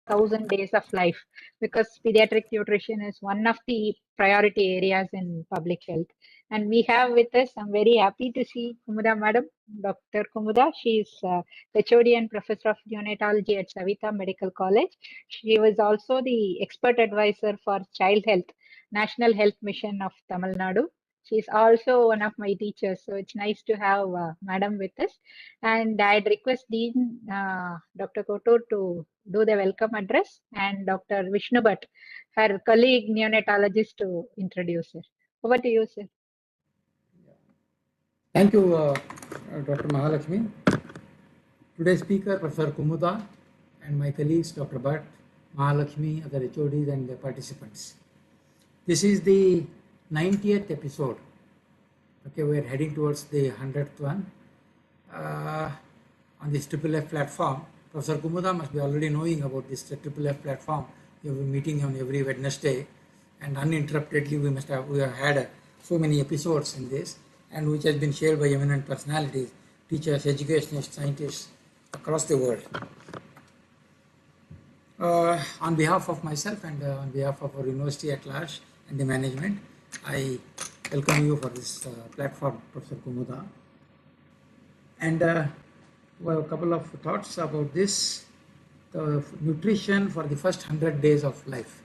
1,000 days of life, because pediatric nutrition is one of the priority areas in public health. And we have with us, I'm very happy to see Kumutha Madam, Dr. Kumutha. She is HOD and Professor of Neonatology at Saveetha Medical College. She was also the expert advisor for Child Health, National Health Mission of Tamil Nadu. She's also one of my teachers, so it's nice to have Madam with us. And I'd request Dean Dr. Kotur to do the welcome address, and Dr. Vishnu Bhatt, her colleague neonatologist, to introduce her. Over to you, sir. Thank you, Dr. Mahalakshmi. Today's speaker, Professor Kumutha, and my colleagues, Dr. Bhatt, Mahalakshmi, other HODs, and the participants. This is the 90th episode. Okay, we're heading towards the 100th one on this FFF platform. Professor Kumutha must be already knowing about this FFF platform. We have been meeting on every Wednesday, and uninterruptedly we have had so many episodes in this, and which has been shared by eminent personalities, teachers, educationists, scientists across the world. On behalf of myself and on behalf of our university at large and the management, I welcome you for this platform, Professor Kumutha. And well, a couple of thoughts about this, the nutrition for the first 100 days of life.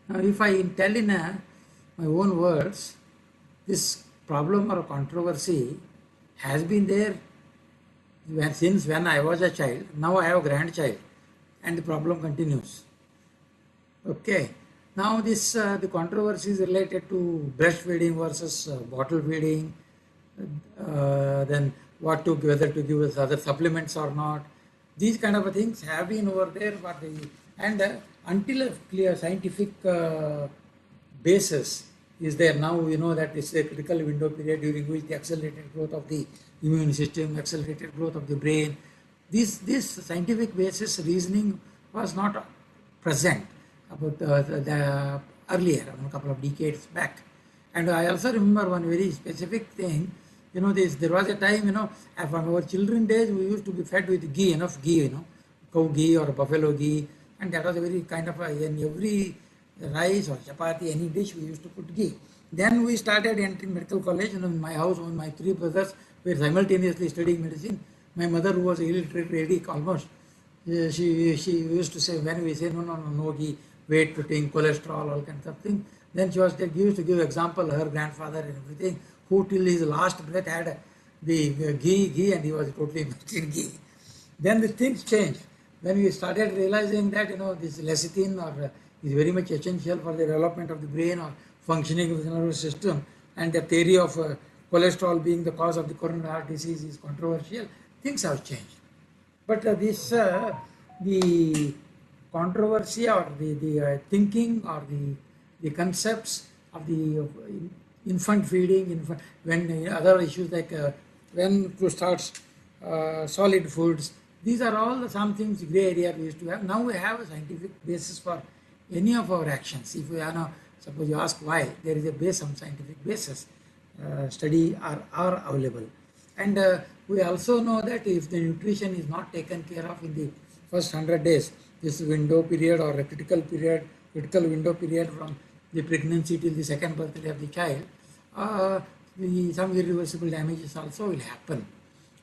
Now, if I tell in my own words, this problem or controversy has been there since when I was a child. Now I have a grandchild, and the problem continues. Okay. Now this the controversy is related to breastfeeding versus bottle feeding, then whether to give us other supplements or not. These kind of things have been over there, but until a clear scientific basis is there, now we know that it's a critical window period during which the accelerated growth of the immune system, accelerated growth of the brain. This scientific basis reasoning was not present about the earlier, a couple of decades back. And I also remember one very specific thing. There was a time, from our children days, we used to be fed with ghee, enough ghee, cow ghee or buffalo ghee, and that was a very kind of in every rice or chapati, any dish, we used to put ghee. Then we started entering medical college, in my house, when my three brothers were simultaneously studying medicine. My mother, who was illiterate lady almost, she used to say, when we say no ghee, weight putting, cholesterol, all kinds of things, then she used to give example, her grandfather and everything, who till his last breath had the ghee, and he was totally immersed in ghee. Then the things changed. When we started realizing that, this lecithin is very much essential for the development of the brain or functioning of the nervous system, and the theory of cholesterol being the cause of the coronary heart disease is controversial, things have changed. But the controversy or the thinking or the concepts of the infant feeding, when other issues like when to start solid foods, these are all some things, gray area we used to have. Now we have a scientific basis for any of our actions. If we are suppose you ask why, there is some scientific basis. Study are available. And we also know that if the nutrition is not taken care of in the first 100 days, this window period or a critical window period from the pregnancy till the second birthday of the child, some irreversible damages also will happen.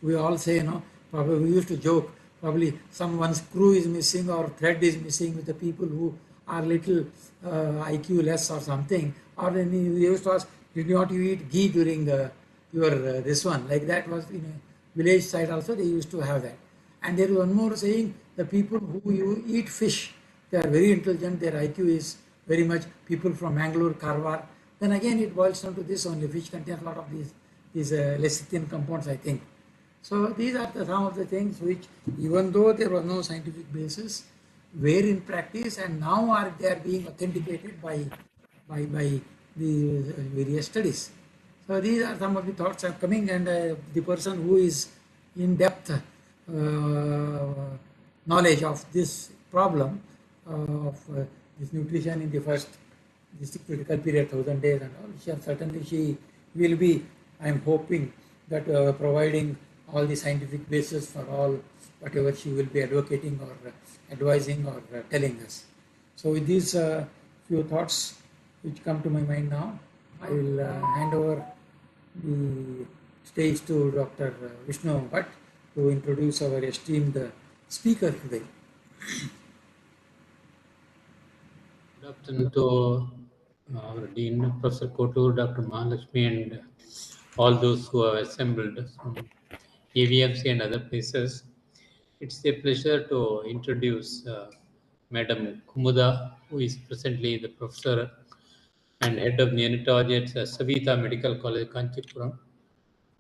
We all say, probably we used to joke, probably someone's screw is missing or thread is missing with the people who are little IQ less or something. Or then we used to ask, did not you eat ghee during your this one? Like that was in a village side also, they used to have that. And there is one more saying, the people who eat fish, they are very intelligent, their IQ is very much, people from Mangalore, Karwar. Then again it boils down to this only, fish contains a lot of these lecithin compounds, I think. So these are some of the things which, even though there was no scientific basis, were in practice, and now they are being authenticated by the various studies. So these are some of the thoughts are coming, and the person who is in depth knowledge of this problem of this nutrition in the first this critical period, 1,000 days and all, certainly she will be, I am hoping, that providing all the scientific basis for all whatever she will be advocating or advising or telling us. So with these few thoughts which come to my mind now, I will hand over the stage to Dr. Vishnu Bhatt to introduce our esteemed speaker today. Good afternoon to our Dean, Professor Kotur, Dr. Mahalakshmi, and all those who have assembled from AVMC and other places. It's a pleasure to introduce Madam Kumutha, who is presently the professor and head of neonatology at Saveetha Medical College, Kancheepuram.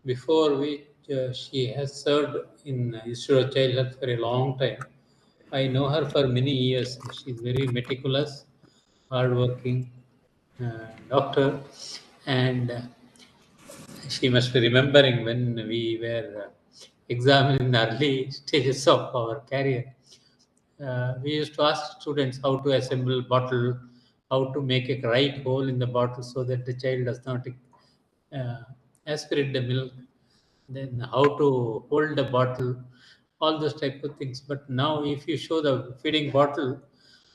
Before which she has served in Institute of Child Health for a long time. I know her for many years. She's very meticulous, hardworking doctor, and she must be remembering when we were examining in the early stages of our career. We used to ask students how to assemble bottle, how to make a right hole in the bottle so that the child does not uh, aspirate the milk, then how to hold the bottle, all those type of things. But now, if you show the feeding bottle,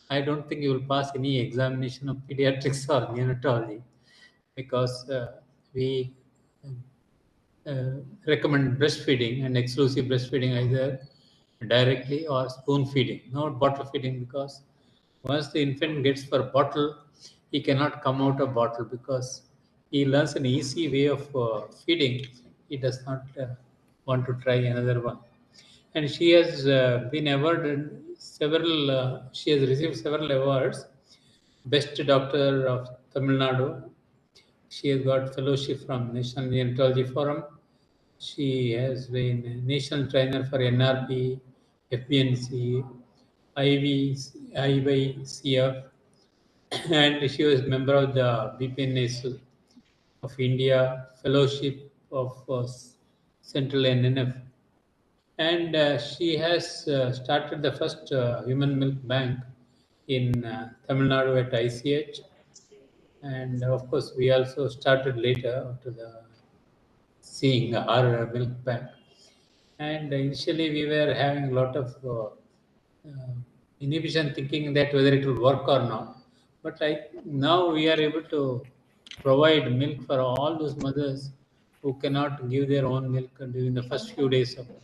I don't think you will pass any examination of pediatrics or neonatology because we uh, recommend breastfeeding and exclusive breastfeeding either directly or spoon feeding, not bottle feeding, because once the infant gets for bottle, he cannot come out of bottle because he learns an easy way of feeding. He does not want to try another one. And she has been awarded several. She has received several awards. Best Doctor of Tamil Nadu. She has got fellowship from National Neonatology Forum. She has been a national trainer for NRP, FBNC, IV, IYCF, and she was member of the BPNS of India, Fellowship of Central NNF. And she has started the first human milk bank in Tamil Nadu at ICH. And of course, we also started later after the seeing our milk bank. And initially, we were having a lot of inhibition, thinking that whether it will work or not. But now we are able to provide milk for all those mothers who cannot give their own milk during the first few days of life.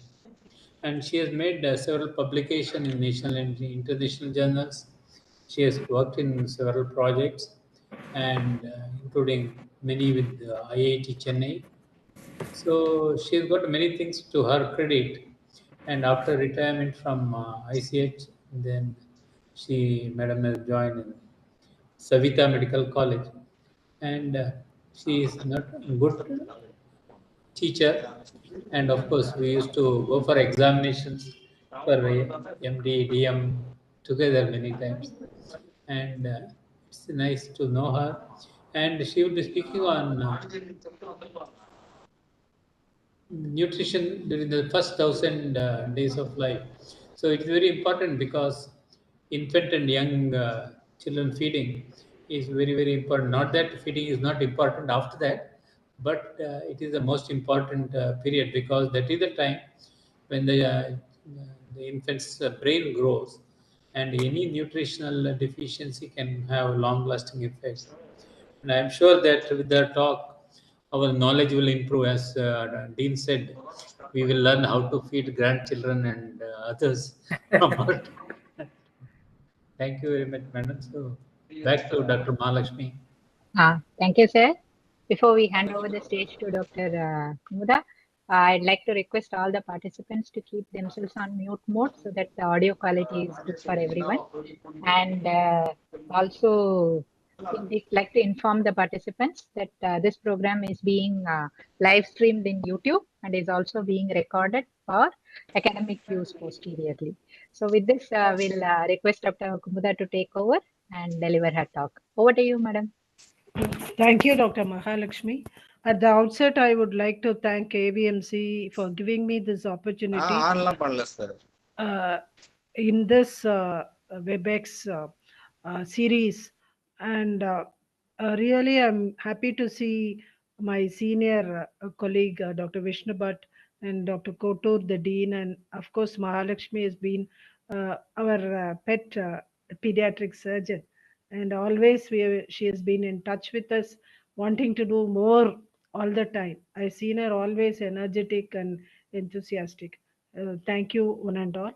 And she has made several publications in national and international journals. She has worked in several projects, and including many with IIT Chennai. So she's got many things to her credit. And after retirement from ICH, then madam has joined in Saveetha Medical College, and she is not a good teacher. And of course, we used to go for examinations for MD, DM together many times. And it's nice to know her. And she will be speaking on nutrition during the first 1,000 days of life. So it's very important because infant and young children feeding is very, very important. Not that feeding is not important after that, but it is the most important period because that is the time when the infant's brain grows, and any nutritional deficiency can have long-lasting effects. And I'm sure that with the talk, our knowledge will improve. As Dean said, we will learn how to feed grandchildren and others from our. Thank you very much, madam. So back to Dr. Mahalakshmi. Thank you, sir. Before we hand over the stage to Dr. Kumutha, I'd like to request all the participants to keep themselves on mute mode so that the audio quality is good for everyone. And also, we'd like to inform the participants that this program is being live streamed in YouTube and is also being recorded for academic use posteriorly. So with this, we'll request Dr. Kumutha to take over and deliver her talk. Over to you, madam. Thank you, Dr. Mahalakshmi. At the outset, I would like to thank AVMC for giving me this opportunity uh, in this WebEx series. And really, I'm happy to see my senior colleague, Dr. Vishnu Bhatt, and Dr. Kotur, the Dean, and of course, Mahalakshmi has been our pet pediatric surgeon. And always she has been in touch with us, wanting to do more all the time. I've seen her always energetic and enthusiastic. Thank you, one and all.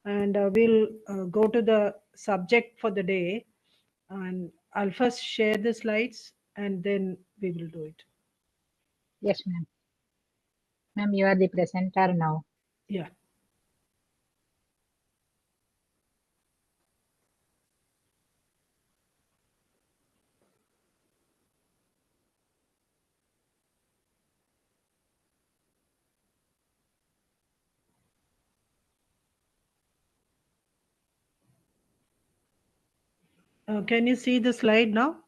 And we'll go to the subject for the day. And I'll first share the slides and then we will do it. Yes, ma'am. Ma'am, you are the presenter now. Yeah. Can you see the slide now?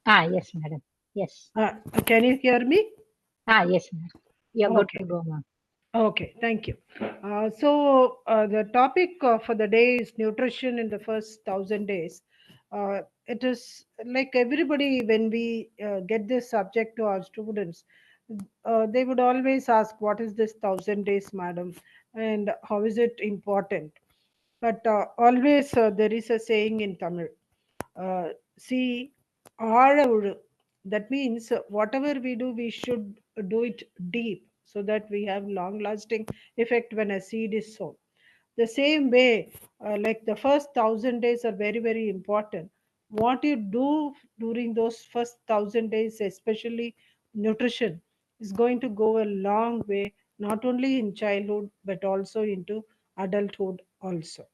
Yes, madam. Yes. Can you hear me? Yes, ma'am. You're good Okay. to go, ma'am. Okay, thank you. So the topic for the day is nutrition in the first 1,000 days. It is like everybody, when we get this subject to our students, they would always ask, what is this 1,000 days, madam? And how is it important? But always there is a saying in Tamil, uh, see, ஆழ that means whatever we do, we should do it deep so that we have long lasting effect when a seed is sown. The same way, like the first 1,000 days are very, very important. What you do during those first 1,000 days, especially nutrition, is going to go a long way, not only in childhood but also into adulthood also.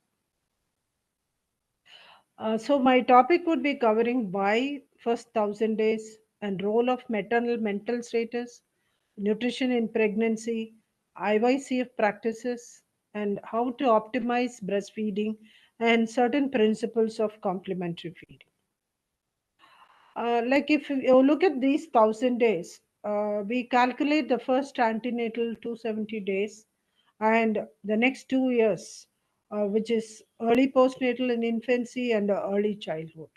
So my topic would be covering why first 1,000 days and role of maternal mental status, nutrition in pregnancy, IYCF practices, and how to optimize breastfeeding and certain principles of complementary feeding. Like if you look at these 1,000 days, we calculate the first antenatal 270 days and the next 2 years, which is early postnatal in infancy and early childhood.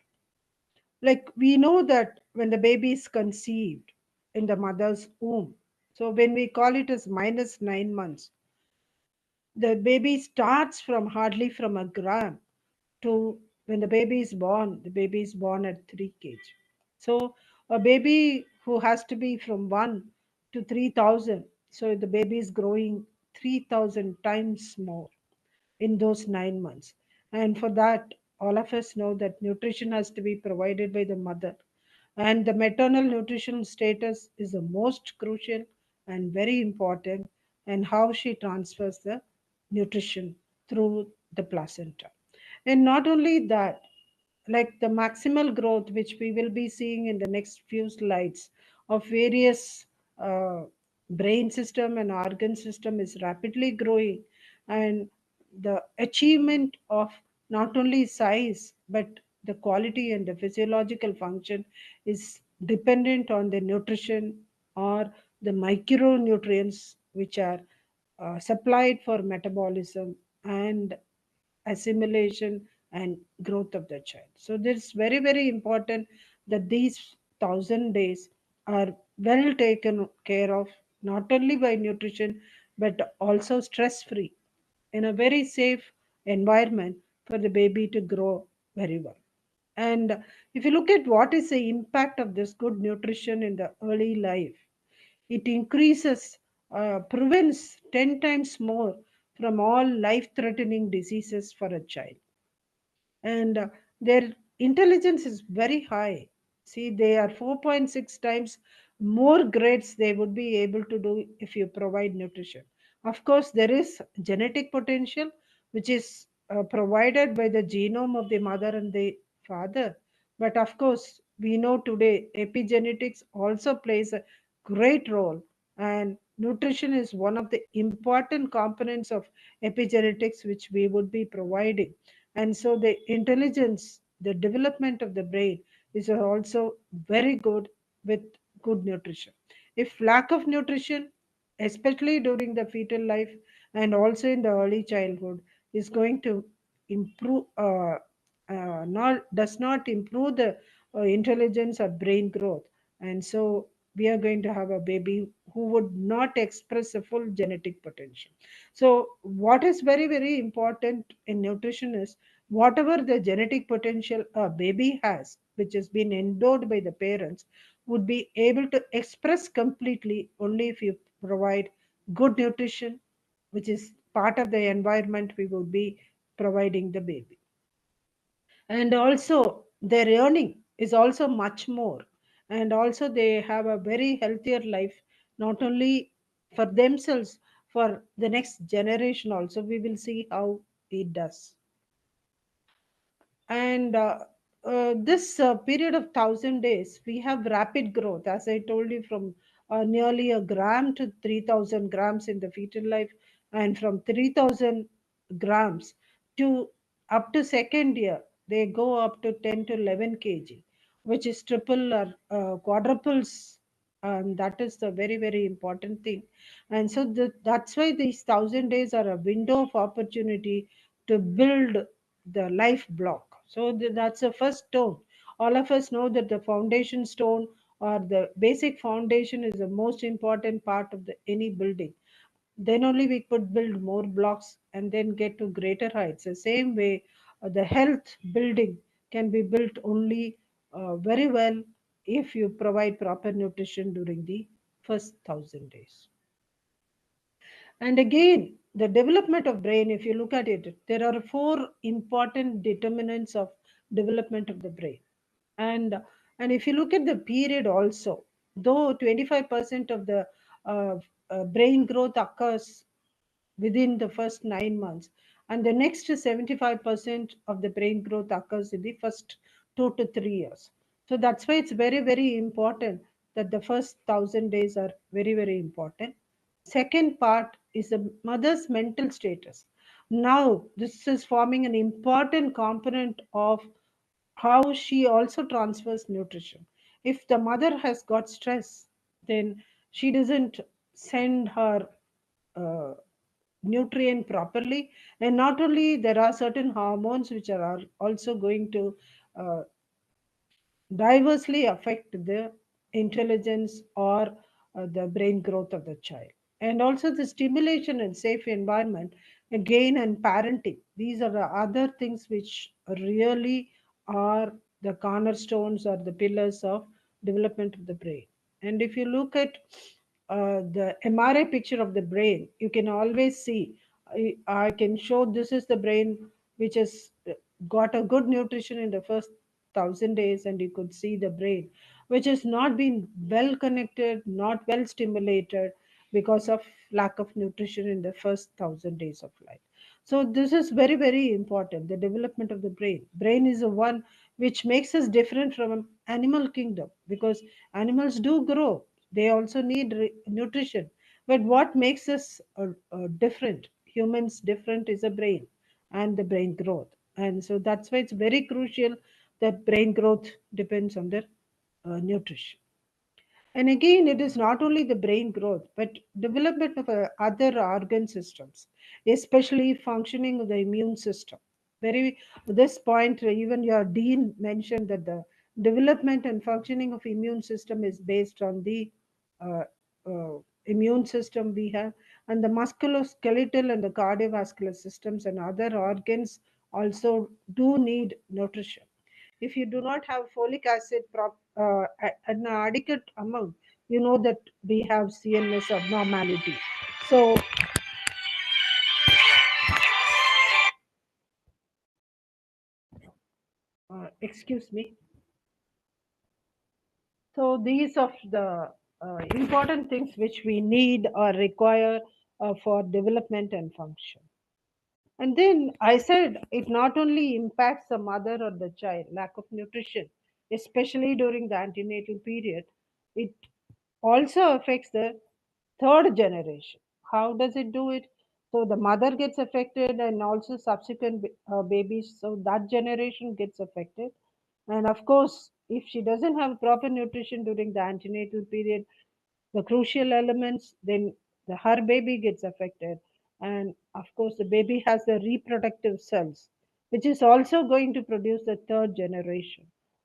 Like we know that when the baby is conceived in the mother's womb, so when we call it as minus 9 months, the baby starts from hardly from a gram to when the baby is born at 3 kg. So a baby who has to be from 1 to 3,000, so the baby is growing 3,000 times more in those 9 months. And for that, all of us know that nutrition has to be provided by the mother. And the maternal nutritional status is the most crucial and very important, and how she transfers the nutrition through the placenta. And not only that, like the maximal growth, which we will be seeing in the next few slides, of various uh, brain system and organ system is rapidly growing, and the achievement of not only size but the quality and the physiological function is dependent on the nutrition or the micronutrients which are supplied for metabolism and assimilation and growth of the child. So it's very, very important that these 1,000 days are well taken care of, not only by nutrition but also stress free in a very safe environment for the baby to grow very well. And if you look at what is the impact of this good nutrition in the early life, it increases, prevents 10 times more from all life threatening diseases for a child. And their intelligence is very high. See, they are 4.6 times more grades they would be able to do if you provide nutrition. Of course, there is genetic potential which is provided by the genome of the mother and the father. But of course, we know today epigenetics also plays a great role, and nutrition is one of the important components of epigenetics which we would be providing. And so the intelligence, the development of the brain is also very good with good nutrition. If lack of nutrition, especially during the fetal life and also in the early childhood, is going to improve, not does not improve the intelligence or brain growth. And so we are going to have a baby who would not express a full genetic potential. So, what is very, very important in nutrition is whatever the genetic potential a baby has, which has been endowed by the parents, would be able to express completely only if you provide good nutrition, which is part of the environment we would be providing the baby. And also their earning is also much more, and also they have a very healthier life, not only for themselves, for the next generation also. We will see how it does. And this period of 1,000 days, we have rapid growth, as I told you, from nearly a gram to 3,000 grams in the fetal life, and from 3,000 grams to up to second year, they go up to 10 to 11 kg, which is triple or quadruples. And that is the very, very important thing. And so that's why these 1,000 days are a window of opportunity to build the life block. So that's the first stone. All of us know that the foundation stone or the basic foundation is the most important part of any building. Then only we could build more blocks and then get to greater heights. The same way, the health building can be built only very well if you provide proper nutrition during the first 1,000 days. And again, the development of brain, if you look at it, there are four important determinants of development of the brain. And and if you look at the period also, though 25% of the brain growth occurs within the first 9 months, and the next 75% of the brain growth occurs in the first 2 to 3 years. So that's why it's very, very important that the first 1,000 days are very, very important. Second part is the mother's mental status. Now, this is forming an important component of how she also transfers nutrition. If the mother has got stress, then she doesn't send her uh, nutrient properly. And not only, there are certain hormones which are also going to uh, diversely affect the intelligence or the brain growth of the child. And also the stimulation and safe environment, again, and parenting. These are the other things which really are the cornerstones or the pillars of development of the brain. And if you look at the MRI picture of the brain, you can always see, I can show this is the brain which has got a good nutrition in the first 1,000 days, and you could see the brain which has not been well connected, not well stimulated because of lack of nutrition in the first 1,000 days of life. So this is very, very important, the development of the brain. Brain is the one which makes us different from animal kingdom, because animals do grow, they also need nutrition. But what makes us different, humans different, is the brain and the brain growth. And so that's why it's very crucial that brain growth depends on the nutrition. And again, it is not only the brain growth, but development of other organ systems, especially functioning of the immune system. Very this point, even your dean mentioned that the development and functioning of immune system is based on the uh, immune system we have, and the musculoskeletal and the cardiovascular systems and other organs also do need nutrition. If you do not have folic acid an adequate amount, you know that we have CNS abnormality. So excuse me. So these are the important things which we need or require for development and function. And then I said it not only impacts the mother or the child, lack of nutrition, especially during the antenatal period, it also affects the third generation. How does it do it? So the mother gets affected and also subsequent babies, so that generation gets affected. And of course, if she doesn't have proper nutrition during the antenatal period, the crucial elements, then her baby gets affected. And of course, the baby has the reproductive cells, which is also going to produce the third generation.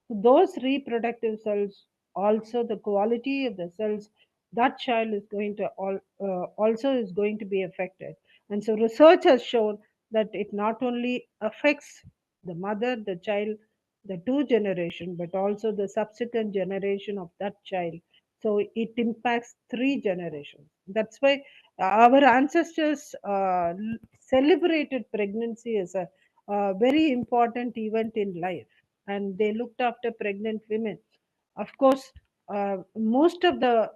So those reproductive cells also the quality of the cells that child is going to also is going to be affected. And so research has shown that it not only affects the mother, the child, the two generation, but also the subsequent generation of that child. So it impacts three generations. That's why our ancestors celebrated pregnancy as a very important event in life, and they looked after pregnant women. Of course, most of the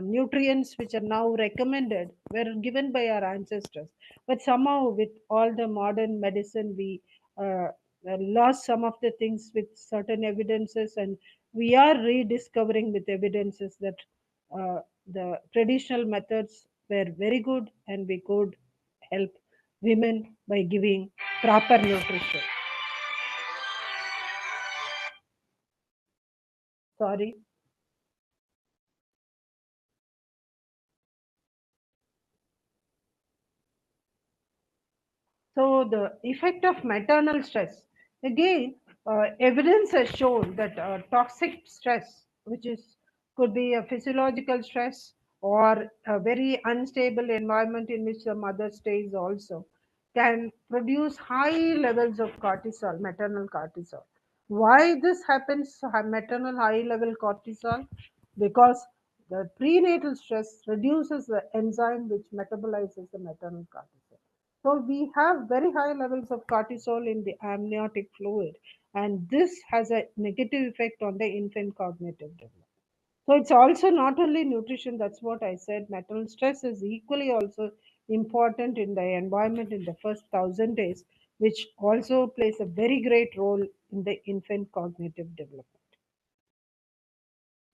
nutrients which are now recommended were given by our ancestors, but somehow with all the modern medicine, we lost some of the things with certain evidences, and we are rediscovering with evidences that the traditional methods were very good and we could help women by giving proper nutrition. Sorry. So the effect of maternal stress. Again, evidence has shown that toxic stress, which is could be a physiological stress or a very unstable environment in which the mother stays also, can produce high levels of cortisol, maternal cortisol. Why this happens, maternal high level cortisol? Because the prenatal stress reduces the enzyme which metabolizes the maternal cortisol. So we have very high levels of cortisol in the amniotic fluid, and this has a negative effect on the infant cognitive development. So it's also not only nutrition, that's what I said. Maternal stress is equally also important in the environment in the first 1,000 days, which also plays a very great role in the infant cognitive development.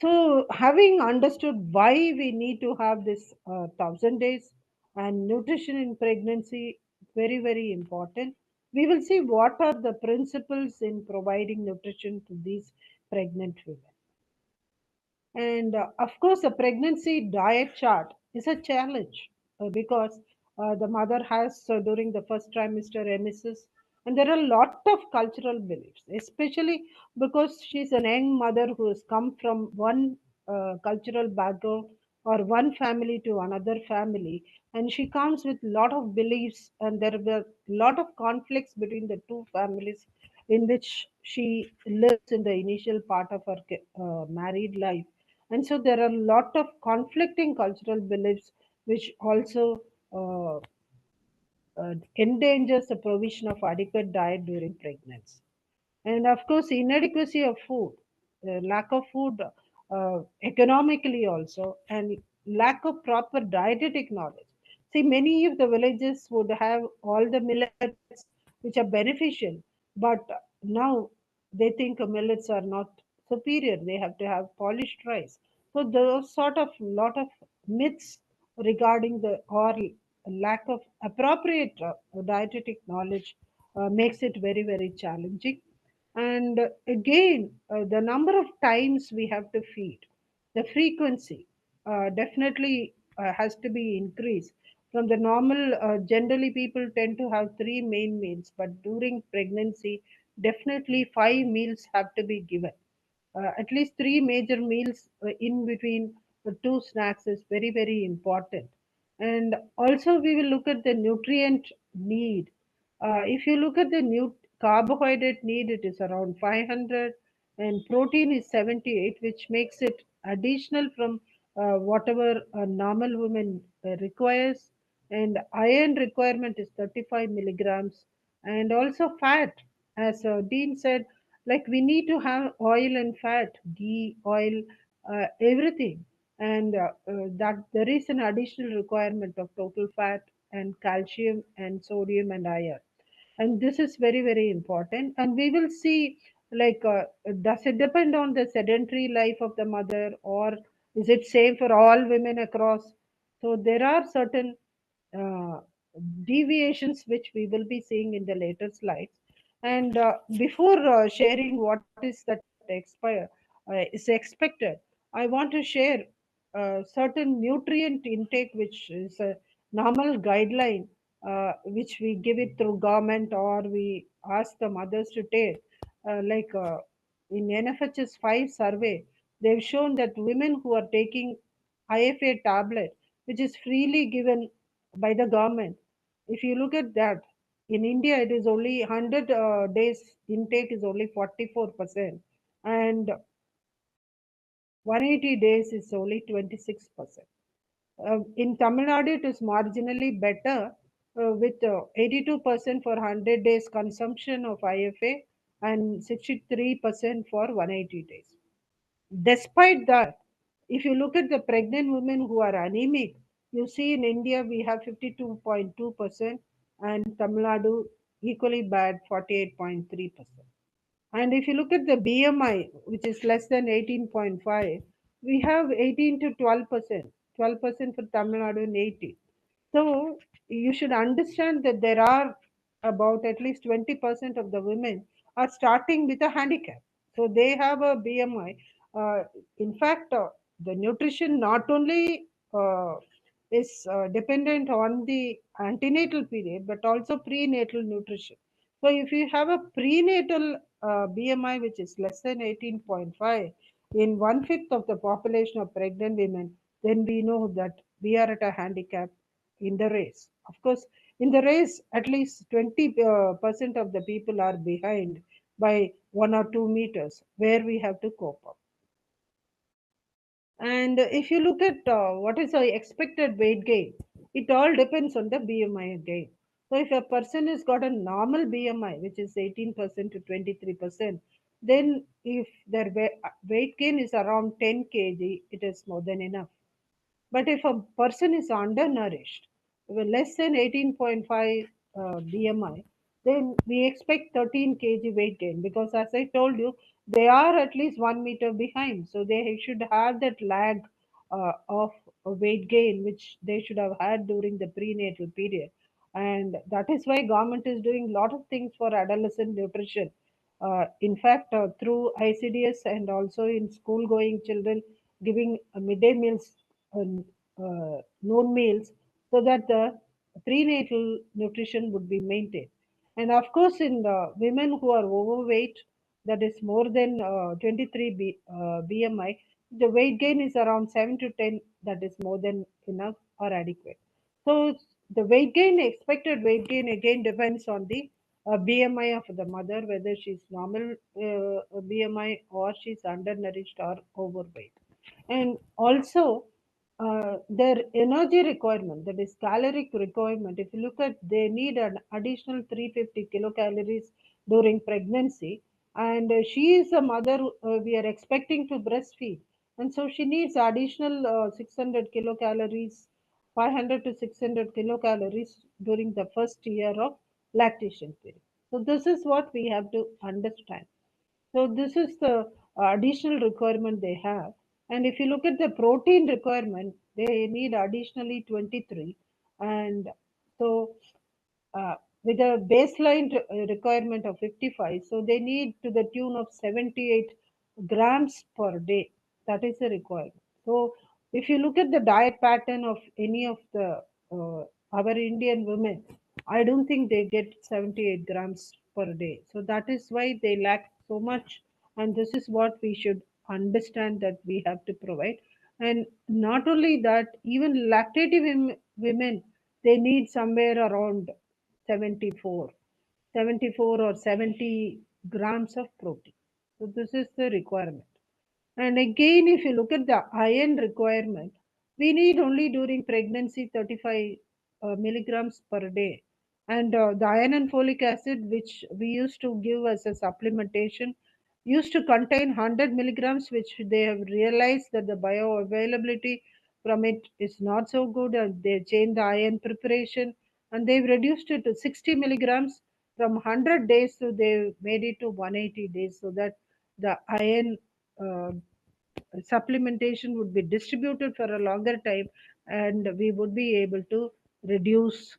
So, having understood why we need to have this 1,000 days and nutrition in pregnancy, very, very important, we will see what are the principles in providing nutrition to these pregnant women. And of course, a pregnancy diet chart is a challenge because the mother has during the first trimester emesis, and there are a lot of cultural beliefs, especially because she's a young mother who has come from one cultural background or one family to another family, and she comes with a lot of beliefs, and there were a lot of conflicts between the two families in which she lives in the initial part of her married life. And so there are a lot of conflicting cultural beliefs which also endangers the provision of adequate diet during pregnancy. And of course, inadequacy of food, lack of food economically also, and lack of proper dietetic knowledge. See, many of the villages would have all the millets which are beneficial, but now they think millets are not superior. They have to have polished rice. So those sort of lot of myths regarding the or lack of appropriate dietetic knowledge makes it very, very challenging. And again, the number of times we have to feed, the frequency definitely has to be increased. From the normal, generally people tend to have three main meals, but during pregnancy, definitely 5 meals have to be given. At least three major meals in between two snacks is very, very important. And also, we will look at the nutrient need. If you look at the new carbohydrate need, it is around 500, and protein is 78, which makes it additional from whatever a normal woman requires. And iron requirement is 35 milligrams, and also fat, as Dean said, like we need to have oil and fat, ghee, oil, everything, and that there is an additional requirement of total fat and calcium and sodium and iron, and this is very, very important. And we will see, like does it depend on the sedentary life of the mother, or is it same for all women across? So there are certain uh, deviations which we will be seeing in the later slides. And before sharing what is that is expected, I want to share certain nutrient intake, which is a normal guideline, which we give it through government or we ask the mothers to take. Like in NFHS 5 survey, they've shown that women who are taking IFA tablet, which is freely given by the government, if you look at that, in India, it is only 100 days intake is only 44%, and 180 days is only 26%. In Tamil Nadu, it is marginally better with 82% for 100 days consumption of IFA and 63% for 180 days. Despite that, if you look at the pregnant women who are anemic, you see in India we have 52.2% and Tamil Nadu equally bad 48.3%. And if you look at the BMI, which is less than 18.5, we have 18 to 12%, 12% for Tamil Nadu and 18. So you should understand that there are about at least 20% of the women are starting with a handicap. So they have a BMI. In fact, the nutrition not only is dependent on the antenatal period, but also prenatal nutrition. So if you have a prenatal BMI which is less than 18.5 in 1/5 of the population of pregnant women, then we know that we are at a handicap in the race. Of course, in the race, at least 20% of the people are behind by 1 or 2 meters, where we have to cope up. And if you look at what is the expected weight gain, it all depends on the BMI again. So if a person has got a normal BMI, which is 18% to 23%, then if their weight gain is around 10 kg, it is more than enough. But if a person is undernourished, with less than 18.5 BMI, then we expect 13 kg weight gain, because as I told you, they are at least 1 meter behind. So they should have that lag of weight gain, which they should have had during the prenatal period. And that is why government is doing a lot of things for adolescent nutrition. In fact, through ICDS and also in school going children, giving midday meals, noon meals, so that the prenatal nutrition would be maintained. And of course, in the women who are overweight, that is more than 23 BMI, the weight gain is around 7 to 10, that is more than enough or adequate. So the weight gain, expected weight gain again depends on the BMI of the mother, whether she's normal BMI or she's undernourished or overweight. And also their energy requirement, that is caloric requirement, if you look at, they need an additional 350 kilocalories during pregnancy, and she is a mother we are expecting to breastfeed, and so she needs additional 600 kilocalories, 500 to 600 kilocalories during the first year of lactation period. So this is what we have to understand. So this is the additional requirement they have. And if you look at the protein requirement, they need additionally 23. And so with a baseline requirement of 55, so they need to the tune of 78 grams per day. That is the requirement. So if you look at the diet pattern of any of the our Indian women, I don't think they get 78 grams per day. So that is why they lack so much. And this is what we should understand that we have to provide. And not only that, even lactative women, they need somewhere around 74, 74 or 70 grams of protein. So this is the requirement. And again, if you look at the iron requirement, we need only during pregnancy 35 milligrams per day. And the iron and folic acid, which we used to give as a supplementation, used to contain 100 milligrams, which they have realized that the bioavailability from it is not so good, and they changed the iron preparation and they've reduced it to 60 milligrams from 100 days, so they made it to 180 days, so that the iron uh, supplementation would be distributed for a longer time, and we would be able to reduce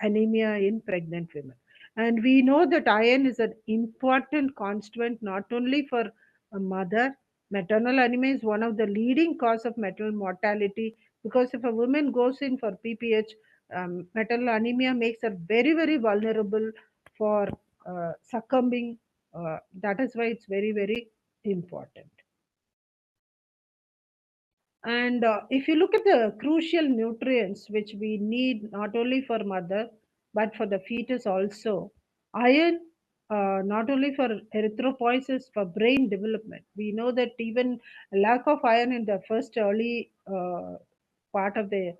anemia in pregnant women. And we know that iron is an important constituent not only for a mother. Maternal anemia is one of the leading cause of maternal mortality, because if a woman goes in for PPH, maternal anemia makes her very, very vulnerable for succumbing. That is why it's very, very important. And if you look at the crucial nutrients which we need not only for mother but for the fetus also, iron, not only for erythropoiesis, for brain development. We know that even lack of iron in the first early part of the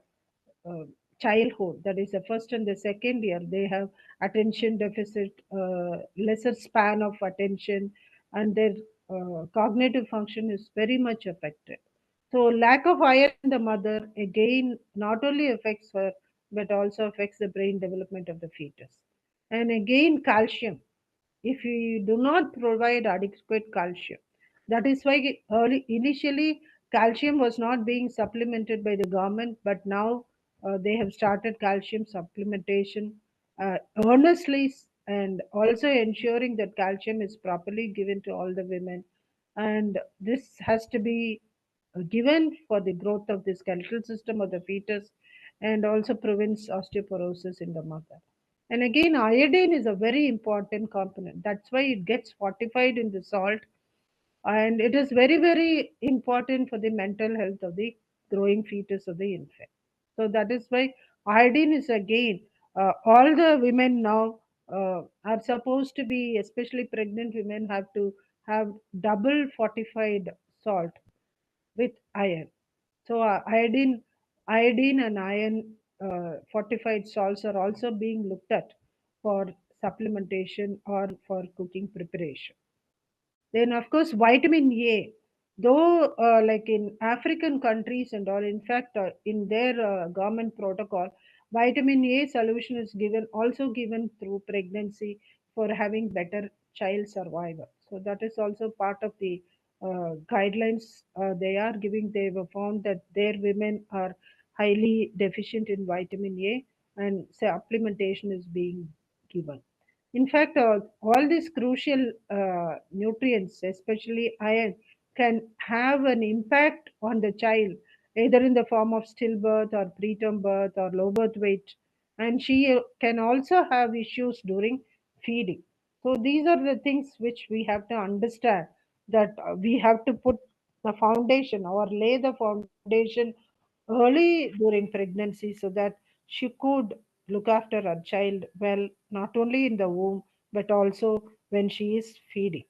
uh, childhood, that is the first and the second year, they have attention deficit, lesser span of attention, and their cognitive function is very much affected. So lack of iron in the mother again not only affects her but also affects the brain development of the fetus. And again, calcium, if we do not provide adequate calcium, that is why initially calcium was not being supplemented by the government, but now they have started calcium supplementation earnestly, and also ensuring that calcium is properly given to all the women. And this has to be given for the growth of the skeletal system of the fetus, and also prevents osteoporosis in the mother. And again, iodine is a very important component. That's why it gets fortified in the salt, and it is very, very important for the mental health of the growing fetus of the infant. So that is why iodine is again, all the women now are supposed to be, especially pregnant women, have to have double fortified salt with iron. So iodine and iron fortified salts are also being looked at for supplementation or for cooking preparation. Then, of course, vitamin A. Though, like in African countries and all, in fact, in their government protocol, vitamin A solution is given also given through pregnancy for having better child survival. So that is also part of the guidelines they are giving. They have found that their women are highly deficient in vitamin A, and supplementation is being given. In fact, all these crucial nutrients, especially iron, can have an impact on the child, either in the form of stillbirth or preterm birth or low birth weight. And she can also have issues during feeding. So these are the things which we have to understand, that we have to put the foundation or lay the foundation early during pregnancy so that she could look after her child well, not only in the womb, but also when she is feeding.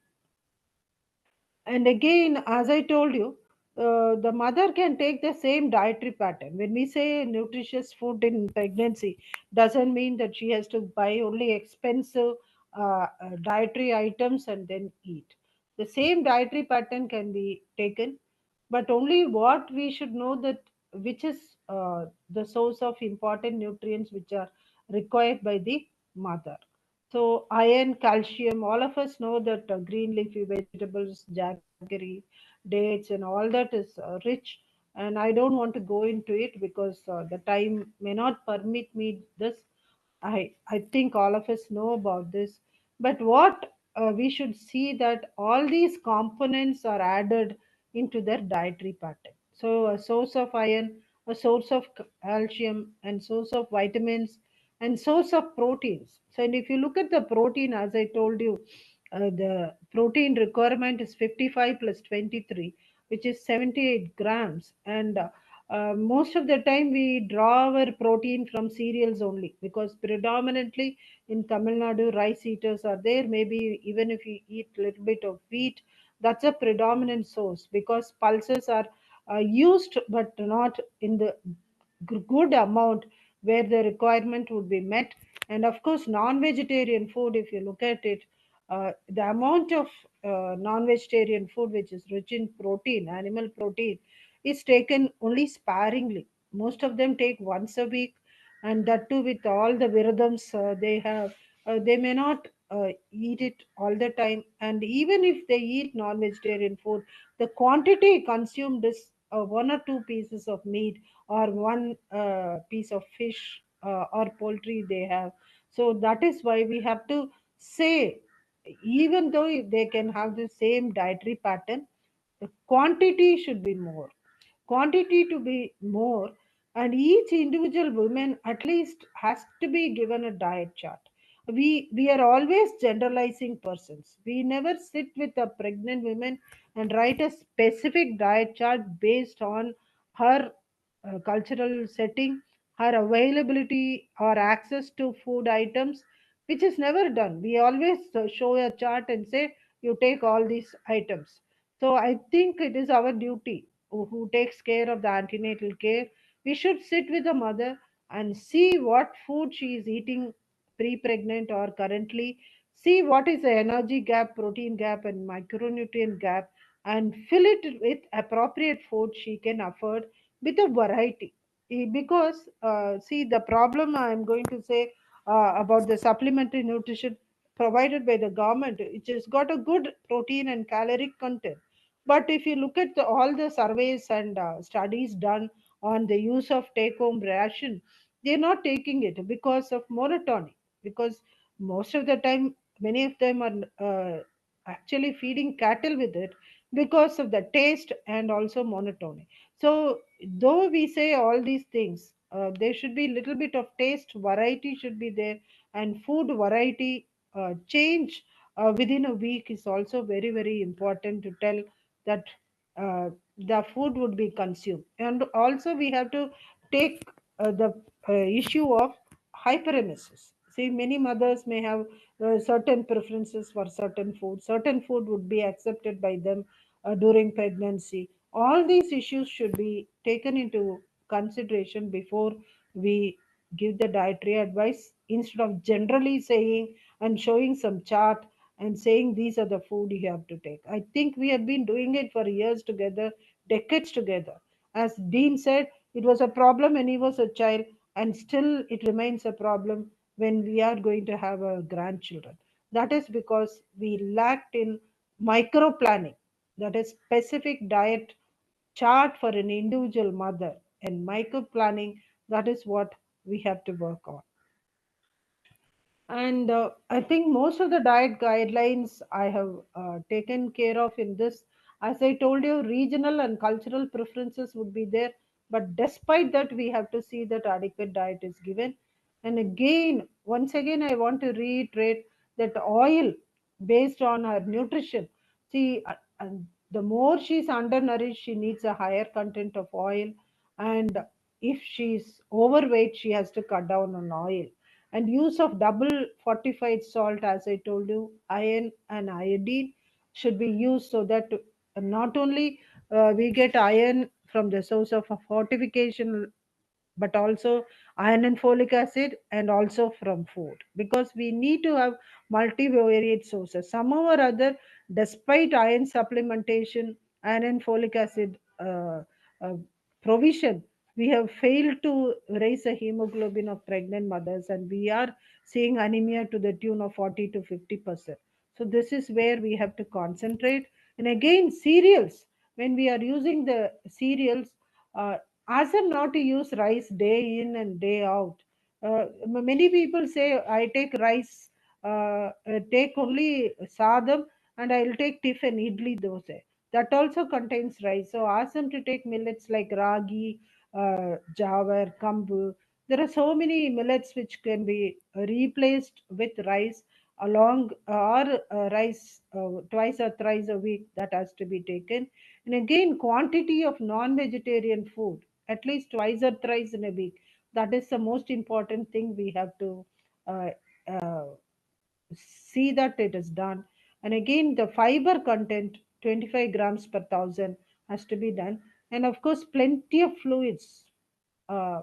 And again, as I told you, the mother can take the same dietary pattern. When we say nutritious food in pregnancy, doesn't mean that she has to buy only expensive dietary items and then eat. The same dietary pattern can be taken, but only what we should know that which is the source of important nutrients which are required by the mother. So iron, calcium, all of us know that green leafy vegetables, jaggery, dates, and all that is rich. And I don't want to go into it because the time may not permit me this. I think all of us know about this. But what we should see that all these components are added into their dietary pattern. So a source of iron, a source of calcium, and source of vitamins, and source of proteins. So, and if you look at the protein, as I told you, the protein requirement is 55 plus 23, which is 78 grams. And most of the time we draw our protein from cereals only, because predominantly in Tamil Nadu, rice eaters are there. Maybe even if you eat a little bit of wheat, that's a predominant source, because pulses are used but not in the good amount where the requirement would be met. And of course, non-vegetarian food, if you look at it, the amount of non-vegetarian food which is rich in protein, animal protein, is taken only sparingly. Most of them take once a week, and that too with all the viradams they have. They may not eat it all the time, and even if they eat non-vegetarian food, the quantity consumed is one or two pieces of meat, or one piece of fish or poultry they have. So that is why we have to say, even though they can have the same dietary pattern, the quantity should be more. Quantity to be more, and each individual woman at least has to be given a diet chart. We are always generalizing persons. We never sit with a pregnant women and write a specific diet chart based on her cultural setting, her availability or access to food items, which is never done. We always show a chart and say, you take all these items. So I think it is our duty who takes care of the antenatal care. We should sit with the mother and see what food she is eating pre-pregnant or currently, see what is the energy gap, protein gap, and micronutrient gap, and fill it with appropriate food she can afford with a variety. Because see, the problem I'm going to say about the supplementary nutrition provided by the government, it has got a good protein and caloric content. But if you look at all the surveys and studies done on the use of take-home ration, they're not taking it because of monotony. Because most of the time, many of them are actually feeding cattle with it because of the taste and also monotony. So, though we say all these things, there should be little bit of taste variety should be there, and food variety change within a week is also very very important to tell that the food would be consumed. And also we have to take the issue of hyperemesis. See, many mothers may have certain preferences for certain food. Certain food would be accepted by them during pregnancy. All these issues should be taken into consideration before we give the dietary advice, instead of generally saying and showing some chart and saying these are the food you have to take. I think we have been doing it for years together, decades together. As Dean said, it was a problem when he was a child, and still it remains a problem when we are going to have a grandchildren. That is because we lacked in micro planning, that is specific diet chart for an individual mother, and micro planning, that is what we have to work on. And I think most of the diet guidelines I have taken care of in this. As I told you, regional and cultural preferences would be there. But despite that, we have to see that adequate diet is given. And again, once again, I want to reiterate that oil based on her nutrition. See, the more she's undernourished, she needs a higher content of oil. And if she's overweight, she has to cut down on oil. And use of double fortified salt, as I told you, iron and iodine should be used, so that not only we get iron from the source of a fortification, but also iron and folic acid, and also from food, because we need to have multivariate sources somehow or other. Despite iron supplementation, iron and folic acid uh, provision, we have failed to raise a hemoglobin of pregnant mothers, and we are seeing anemia to the tune of 40 to 50%. So this is where we have to concentrate. And again, cereals, when we are using the cereals, ask them not to use rice day in and day out. Many people say, I take rice, take only sadam, and I'll take tiffin, idli, dosa. That also contains rice. So ask them to take millets like ragi, jawar, kambu. There are so many millets which can be replaced with rice along, or rice twice or thrice a week, that has to be taken. And again, quantity of non-vegetarian food, at least twice or thrice in a week. That is the most important thing we have to uh, uh, see that it is done. And again, the fiber content, 25 grams per thousand, has to be done. And of course, plenty of fluids uh,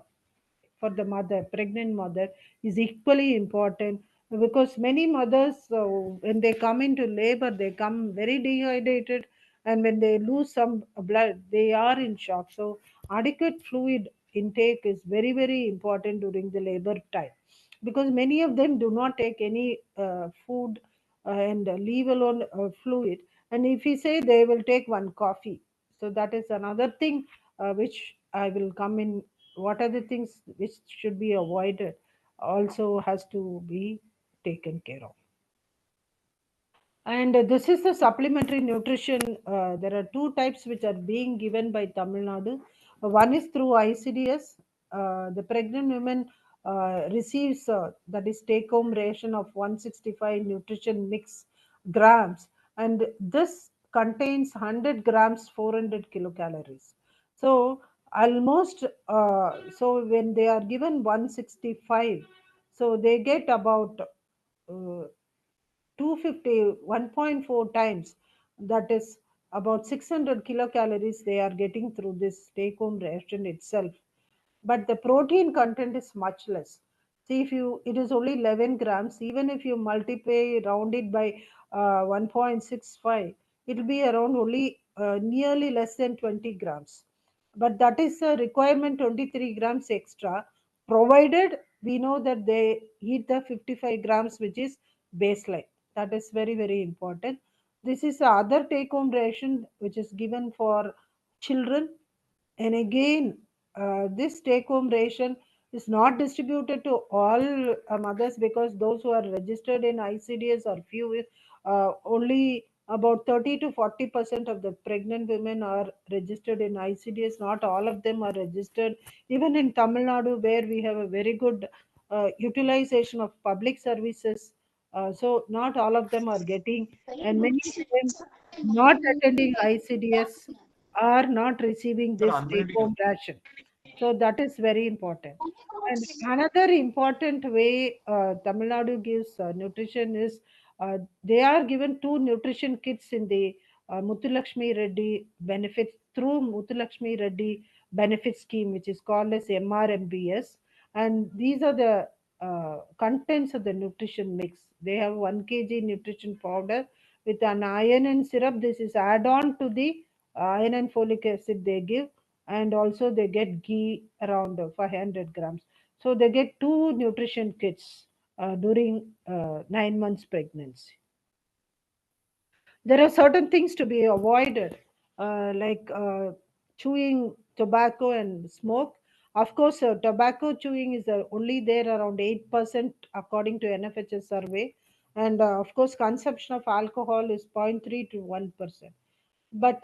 for the mother, pregnant mother, is equally important, because many mothers, when they come into labor, they come very dehydrated, and when they lose some blood, they are in shock. So, adequate fluid intake is very, very important during the labor time, because many of them do not take any food and leave alone fluid. And if we say they will take one coffee, so that is another thing which I will come in. What are the things which should be avoided also has to be taken care of. And this is the supplementary nutrition. There are two types which are being given by Tamil Nadu. One is through ICDS. The pregnant women receives, that is take home ration of 165 nutrition mix grams, and this contains 100 grams 400 kilocalories. So almost, so when they are given 165, so they get about 250, 1.4 times, that is about 600 kilocalories they are getting through this take home ration itself. But the protein content is much less. See, if you, it is only 11 grams, even if you multiply, round it by 1.65, it will be around only nearly less than 20 grams. But that is a requirement, 23 grams extra, provided we know that they eat the 55 grams, which is baseline. That is very, very important. This is the other take home ration which is given for children. And again, this take home ration is not distributed to all mothers, because those who are registered in ICDS are few. Only about 30 to 40% of the pregnant women are registered in ICDS. Not all of them are registered. Even in Tamil Nadu, where we have a very good utilization of public services, so not all of them are getting, and many of them not attending ICDS are not receiving this take home ration. So that is very important. And another important way Tamil Nadu gives nutrition is they are given 2 nutrition kits in the Muthulakshmi Reddy benefits, through Muthulakshmi Reddy benefit scheme, which is called as MRMBS. And these are the contents of the nutrition mix. They have 1 kg nutrition powder with an iron and syrup. This is add on to the iron and folic acid they give, and also they get ghee around 500 grams. So they get 2 nutrition kits during 9 months pregnancy. There are certain things to be avoided, like chewing tobacco and smoke. Of course, tobacco chewing is only there around 8% according to NFHS survey. And of course, consumption of alcohol is 0.3 to 1%. But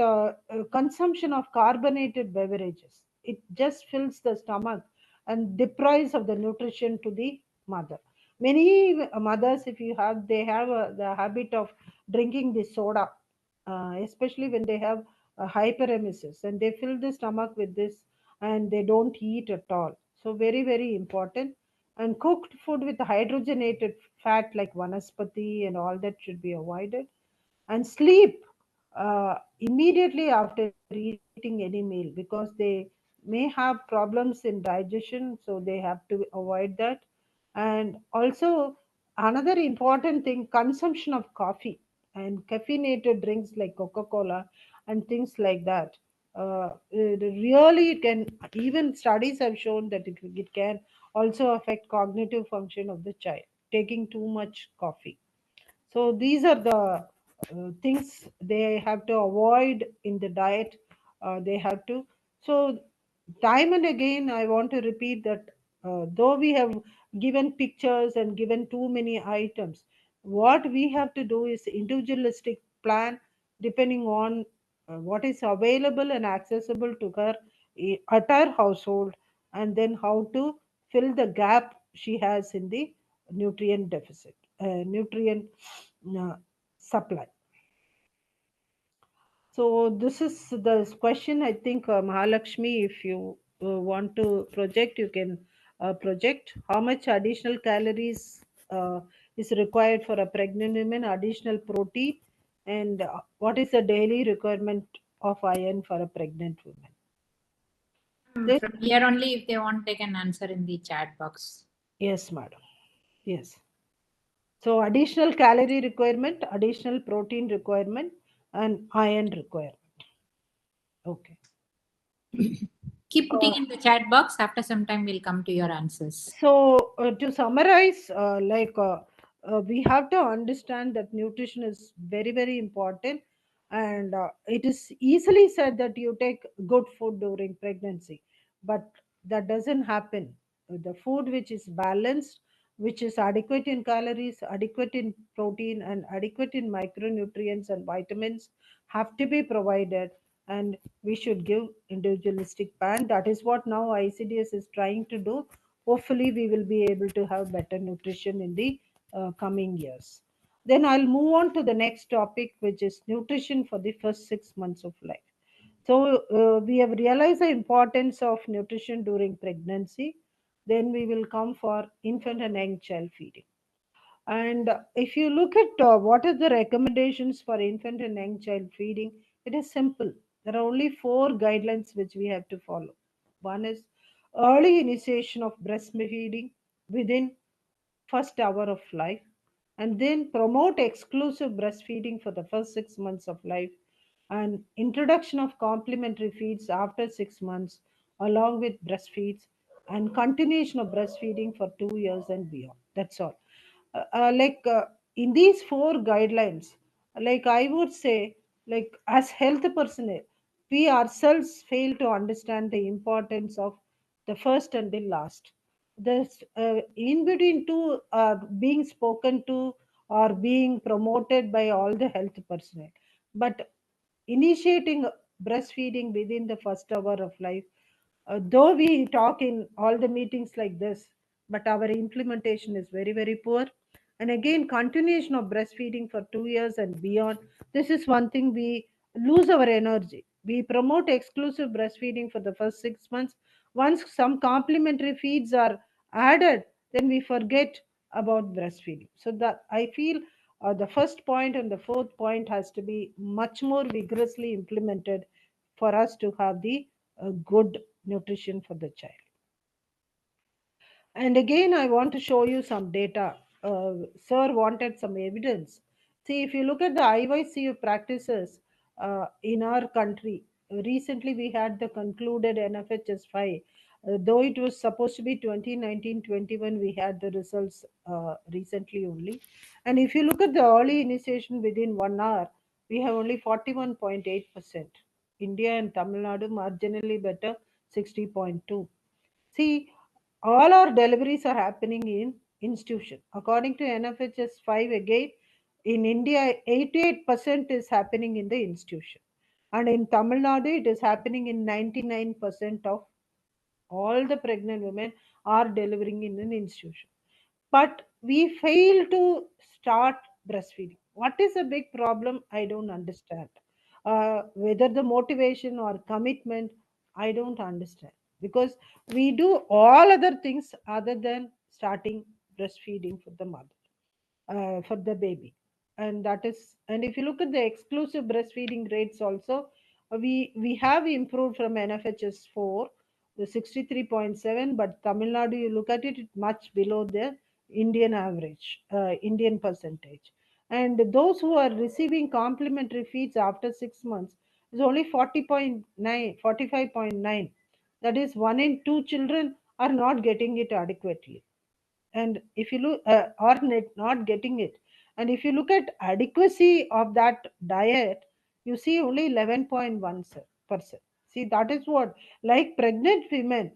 consumption of carbonated beverages, it just fills the stomach and deprives of the nutrition to the mother. Many mothers, if you have, they have the habit of drinking the soda, especially when they have hyperemesis, and they fill the stomach with this and they don't eat at all. So very, very important. And cooked food with hydrogenated fat like vanaspati and all that should be avoided. And sleep immediately after eating any meal, because they may have problems in digestion, so they have to avoid that. And also, another important thing, consumption of coffee and caffeinated drinks like Coca-Cola and things like that. It really can, even studies have shown that it can also affect cognitive function of the child, taking too much coffee. So these are the things they have to avoid in the diet. They have to. So time and again, I want to repeat that though we have given pictures and given too many items, what we have to do is individualistic plan depending on what is available and accessible to her at her household, and then how to fill the gap she has in the nutrient deficit, nutrient uh, supply. So this is the question. I think Mahalakshmi, if you want to project, you can project how much additional calories is required for a pregnant woman, additional protein, and what is the daily requirement of iron for a pregnant woman. From here only, if they want, they can answer in the chat box. Yes, madam. Yes. So additional calorie requirement, additional protein requirement, and iron requirement. Okay. Keep putting in the chat box. After some time, we'll come to your answers. So to summarize, we have to understand that nutrition is very, very important, and it is easily said that you take good food during pregnancy, but that doesn't happen. The food which is balanced, which is adequate in calories, adequate in protein, and adequate in micronutrients and vitamins have to be provided, and we should give individualistic plan. That is what now ICDS is trying to do. Hopefully we will be able to have better nutrition in the coming years. Then I'll move on to the next topic, which is nutrition for the first 6 months of life. So we have realized the importance of nutrition during pregnancy. Then we will come for infant and young child feeding. And if you look at what are the recommendations for infant and young child feeding, it is simple. There are only 4 guidelines which we have to follow. One is early initiation of breastfeeding within first hour of life, and then promote exclusive breastfeeding for the first 6 months of life, and introduction of complementary feeds after 6 months along with breastfeeds, and continuation of breastfeeding for 2 years and beyond. That's all. In these 4 guidelines, like I would say, like as health personnel, we ourselves fail to understand the importance of the first and the last. This in between two are being spoken to or being promoted by all the health personnel, but initiating breastfeeding within the first hour of life, though we talk in all the meetings like this, but our implementation is very, very poor. And again, continuation of breastfeeding for 2 years and beyond. This is one thing we lose our energy. We promote exclusive breastfeeding for the first 6 months. Once some complementary feeds are added, then we forget about breastfeeding. So that I feel the first point and the fourth point has to be much more vigorously implemented for us to have the good nutrition for the child. And again, I want to show you some data. Sir wanted some evidence. See, if you look at the IYCU practices in our country, recently we had the concluded NFHS 5. Though it was supposed to be 2019-21, we had the results recently only. And if you look at the early initiation within 1 hour, we have only 41.8%. India and Tamil Nadu marginally better, 60.2. See, all our deliveries are happening in institution. According to NFHS 5 again, in India, 88% is happening in the institution. And in Tamil Nadu, it is happening in 99% of all the pregnant women are delivering in an institution. But we fail to start breastfeeding. What is a big problem? I don't understand. Whether the motivation or commitment, I don't understand. Because we do all other things other than starting breastfeeding for the mother, for the baby. And that is, and if you look at the exclusive breastfeeding rates also, we have improved from NFHS 4, the 63.7, but Tamil Nadu, you look at it, it's much below the Indian average, Indian percentage. And those who are receiving complementary feeds after 6 months is only 40.9, 45.9. That is, 1 in 2 children are not getting it adequately. And if you look or not getting it, and if you look at adequacy of that diet, you see only 11.1%. See, that is what, like pregnant women,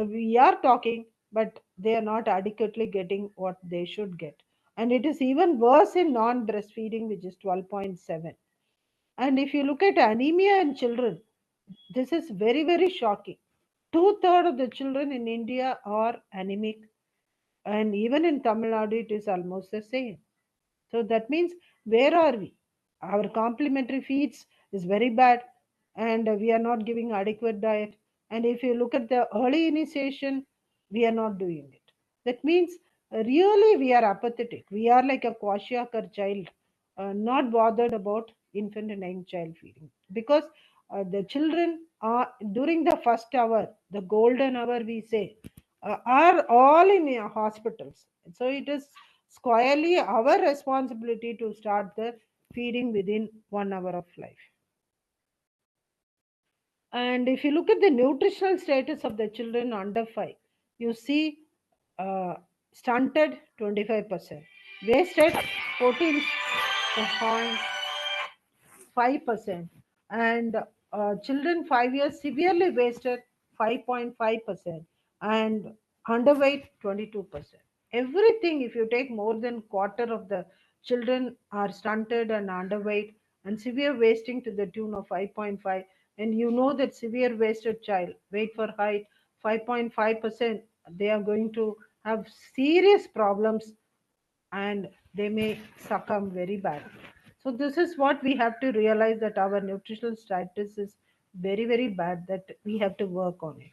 we are talking, but they are not adequately getting what they should get. And it is even worse in non breastfeeding, which is 12.7. And if you look at anemia in children, this is very, very shocking. Two-thirds of the children in India are anemic, and even in Tamil Nadu, it is almost the same. So that means, where are we? Our complementary feeds is very bad, and we are not giving adequate diet. And if you look at the early initiation, we are not doing it. That means really we are apathetic. We are like a kwashiorkor child, not bothered about infant and young child feeding, because the children are during the first hour, the golden hour we say, are all in hospitals. So it is squarely our responsibility to start the feeding within 1 hour of life. And if you look at the nutritional status of the children under 5, you see stunted 25%, wasted 14.5%, and children 5 years severely wasted 5.5%, and underweight 22%. Everything, if you take more than quarter of the children are stunted and underweight, and severe wasting to the tune of 5.5. And you know that severe wasted child, weight for height 5.5%, they are going to have serious problems, and they may succumb very badly. So this is what we have to realize, that our nutritional status is very, very bad that we have to work on it.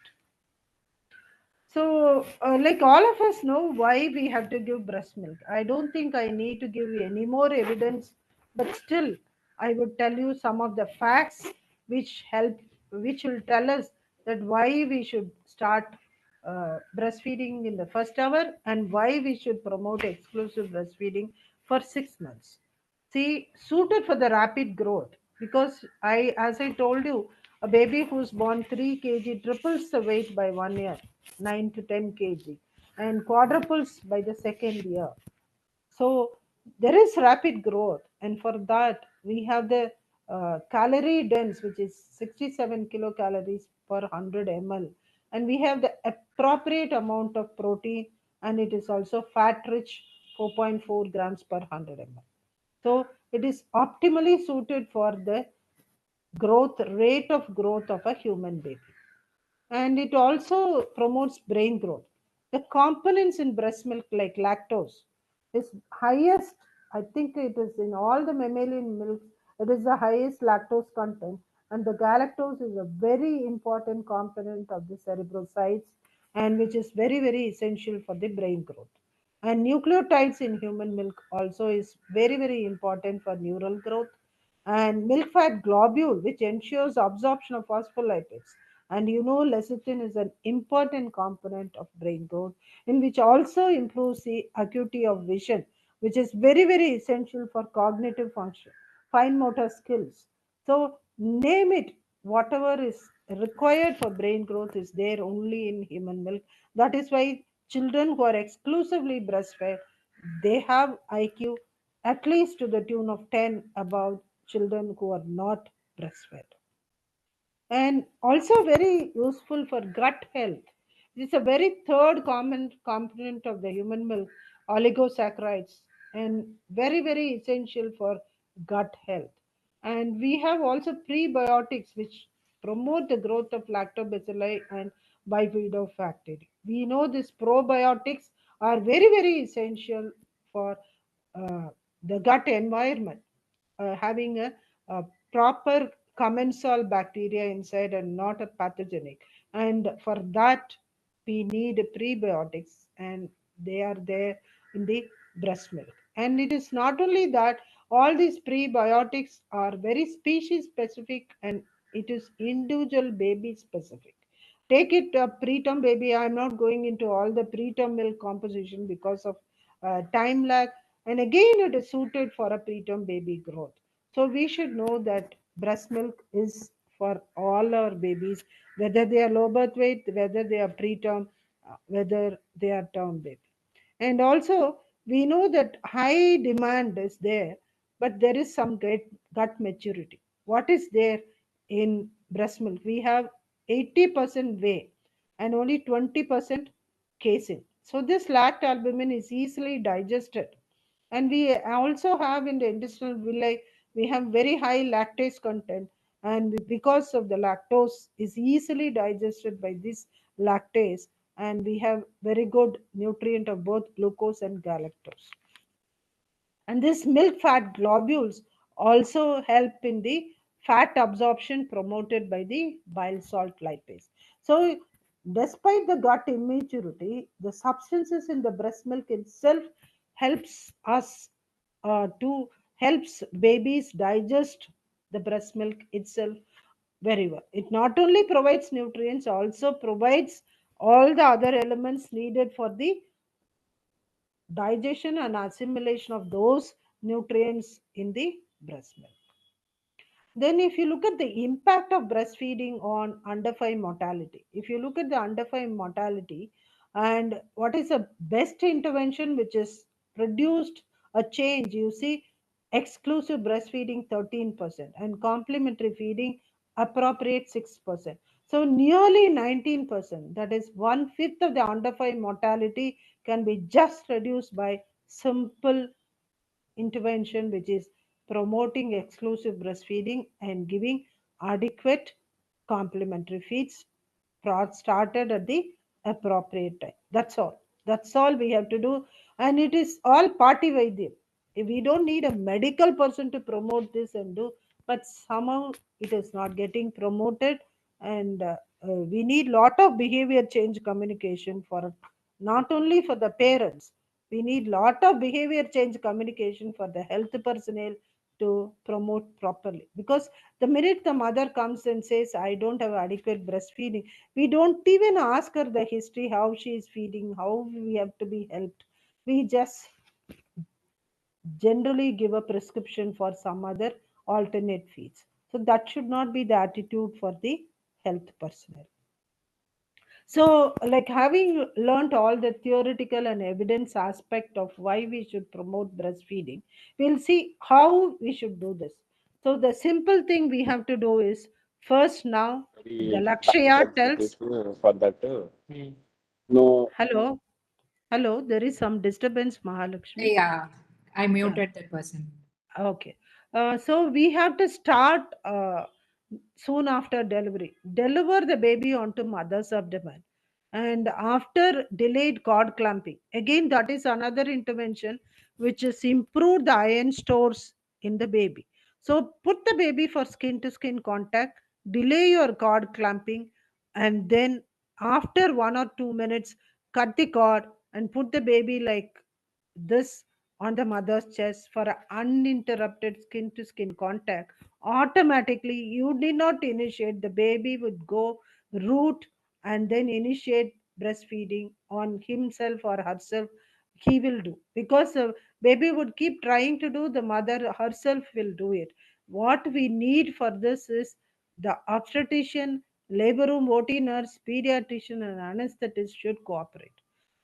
So, like all of us know why we have to give breast milk. I don't think I need to give any more evidence, but still, I would tell you some of the facts which help, which will tell us that why we should start breastfeeding in the first hour and why we should promote exclusive breastfeeding for 6 months. See, suited for the rapid growth, because as I told you, a baby who's born 3 kg triples the weight by 1 year, 9 to 10 kg, and quadruples by the second year. So there is rapid growth, and for that we have the calorie dense, which is 67 kilocalories per 100 ml, and we have the appropriate amount of protein, and it is also fat rich, 4.4 grams per 100 ml. So it is optimally suited for the rate of growth of a human baby. And it also promotes brain growth. The components in breast milk, like lactose, is highest. I think it is in all the mammalian milks, it is the highest lactose content. And the galactose is a very important component of the cerebrocytes, and which is very, very essential for the brain growth. And nucleotides in human milk also is very, very important for neural growth. And milk fat globule, which ensures absorption of phospholipids. And lecithin is an important component of brain growth, in which also improves the acuity of vision, which is very, very essential for cognitive function, fine motor skills. So name it, whatever is required for brain growth is there only in human milk. That is why children who are exclusively breastfed, they have IQ at least to the tune of 10 above children who are not breastfed. And also very useful for gut health. It's a very third common component of the human milk, oligosaccharides, and very, very essential for gut health. And we have also prebiotics which promote the growth of lactobacilli and bifidobacteria. We know these probiotics are very, very essential for the gut environment, having a proper commensal bacteria inside and not a pathogenic. And for that, we need prebiotics, and they are there in the breast milk. And it is not only that, all these prebiotics are very species specific, and it is individual baby specific. Take it a preterm baby. I'm not going into all the preterm milk composition because of time lag. And again, it is suited for a preterm baby growth. So we should know that breast milk is for all our babies, whether they are low birth weight, whether they are preterm, whether they are term baby. And also, we know that high demand is there, but there is some gut maturity. What is there in breast milk? We have 80% whey and only 20% casein. So this lactalbumin is easily digested. And we also have in the intestinal villi, we have very high lactase content. And because of the lactose is easily digested by this lactase, and we have very good nutrient of both glucose and galactose. And this milk fat globules also help in the fat absorption promoted by the bile salt lipase. So despite the gut immaturity, the substances in the breast milk itself helps us to helps babies digest the breast milk itself very well. It not only provides nutrients, also provides all the other elements needed for the digestion and assimilation of those nutrients in the breast milk. Then, if you look at the impact of breastfeeding on under 5 mortality, if you look at the under 5 mortality and what is the best intervention which is produced a change, you see exclusive breastfeeding 13% and complementary feeding appropriate 6%. So, nearly 19%, that is 1/5 of the under 5 mortality, can be just reduced by simple intervention, which is promoting exclusive breastfeeding and giving adequate complementary feeds started at the appropriate time. That's all. That's all we have to do. And it is all party vaidya. We don't need a medical person to promote this and do. but somehow it is not getting promoted. And we need lot of behavior change communication for not only for the parents, we need lot of behavior change communication for the health personnel to promote properly. Because the minute the mother comes and says, I don't have adequate breastfeeding, we don't even ask her the history, how she is feeding, how we have to be helped. We just generally give a prescription for some other alternate feeds. So that should not be the attitude for the health personnel. So, like having learned all the theoretical and evidence aspect of why we should promote breastfeeding, we'll see how we should do this. So, the simple thing we have to do is first now the Lakshya tells. For that. No. Hello, hello, there is some disturbance, Mahalakshmi. Yeah, I Yeah. muted that person. Okay. So we have to start soon after delivery. Deliver the baby onto mother's abdomen. And after delayed cord clamping, again, that is another intervention which is improve the iron stores in the baby. So put the baby for skin to skin contact, delay your cord clamping, and then after 1 or 2 minutes, cut the cord and put the baby like this on the mother's chest for an uninterrupted skin to skin contact. Automatically you need not initiate, the baby would go root and then initiate breastfeeding on himself or herself. He will do, because the baby would keep trying to do, the mother herself will do it. What we need for this is the obstetrician, labor room OT nurse, pediatrician and anesthetist should cooperate.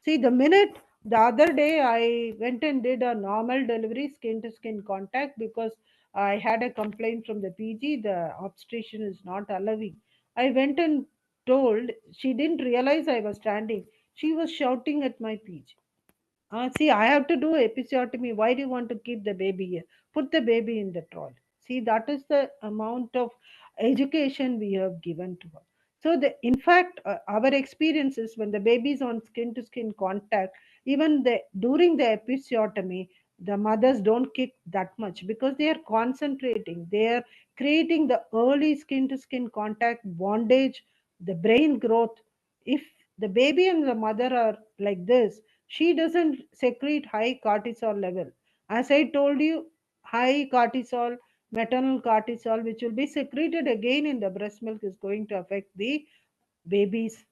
See, the minute the other day I went and did a normal delivery, skin to skin contact, because I had a complaint from the PG, the obstetrician is not allowing. I went and told, she didn't realize I was standing. She was shouting at my PG. See, I have to do episiotomy. Why do you want to keep the baby here? Put the baby in the trolley. See, that is the amount of education we have given to her. So, in fact, our experiences when the baby is on skin to skin contact, even during the episiotomy, the mothers don't kick that much because they are concentrating. They are creating the early skin to skin contact bondage, the brain growth. If the baby and the mother are like this, she doesn't secrete high cortisol level. As I told you, high cortisol, maternal cortisol, which will be secreted again in the breast milk, is going to affect the baby's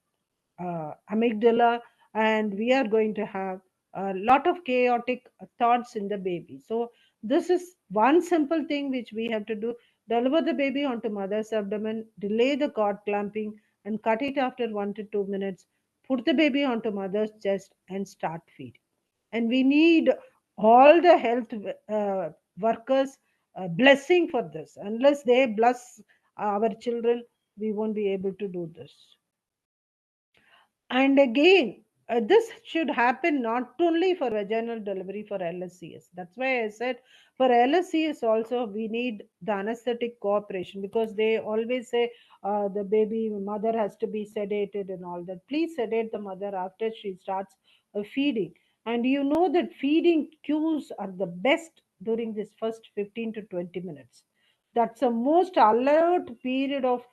amygdala, and we are going to have a lot of chaotic thoughts in the baby. So this is one simple thing which we have to do: deliver the baby onto mother's abdomen, delay the cord clamping, and cut it after 1 to 2 minutes. Put the baby onto mother's chest and start feeding. And we need all the health workers blessing for this. Unless they bless our children, we won't be able to do this. And again, this should happen not only for vaginal delivery, for LSCS. That's why I said for LSCS also we need the anesthetic cooperation, because they always say the baby mother has to be sedated and all that. Please sedate the mother after she starts feeding. And you know that feeding cues are the best during this first 15 to 20 minutes. That's the most alert period of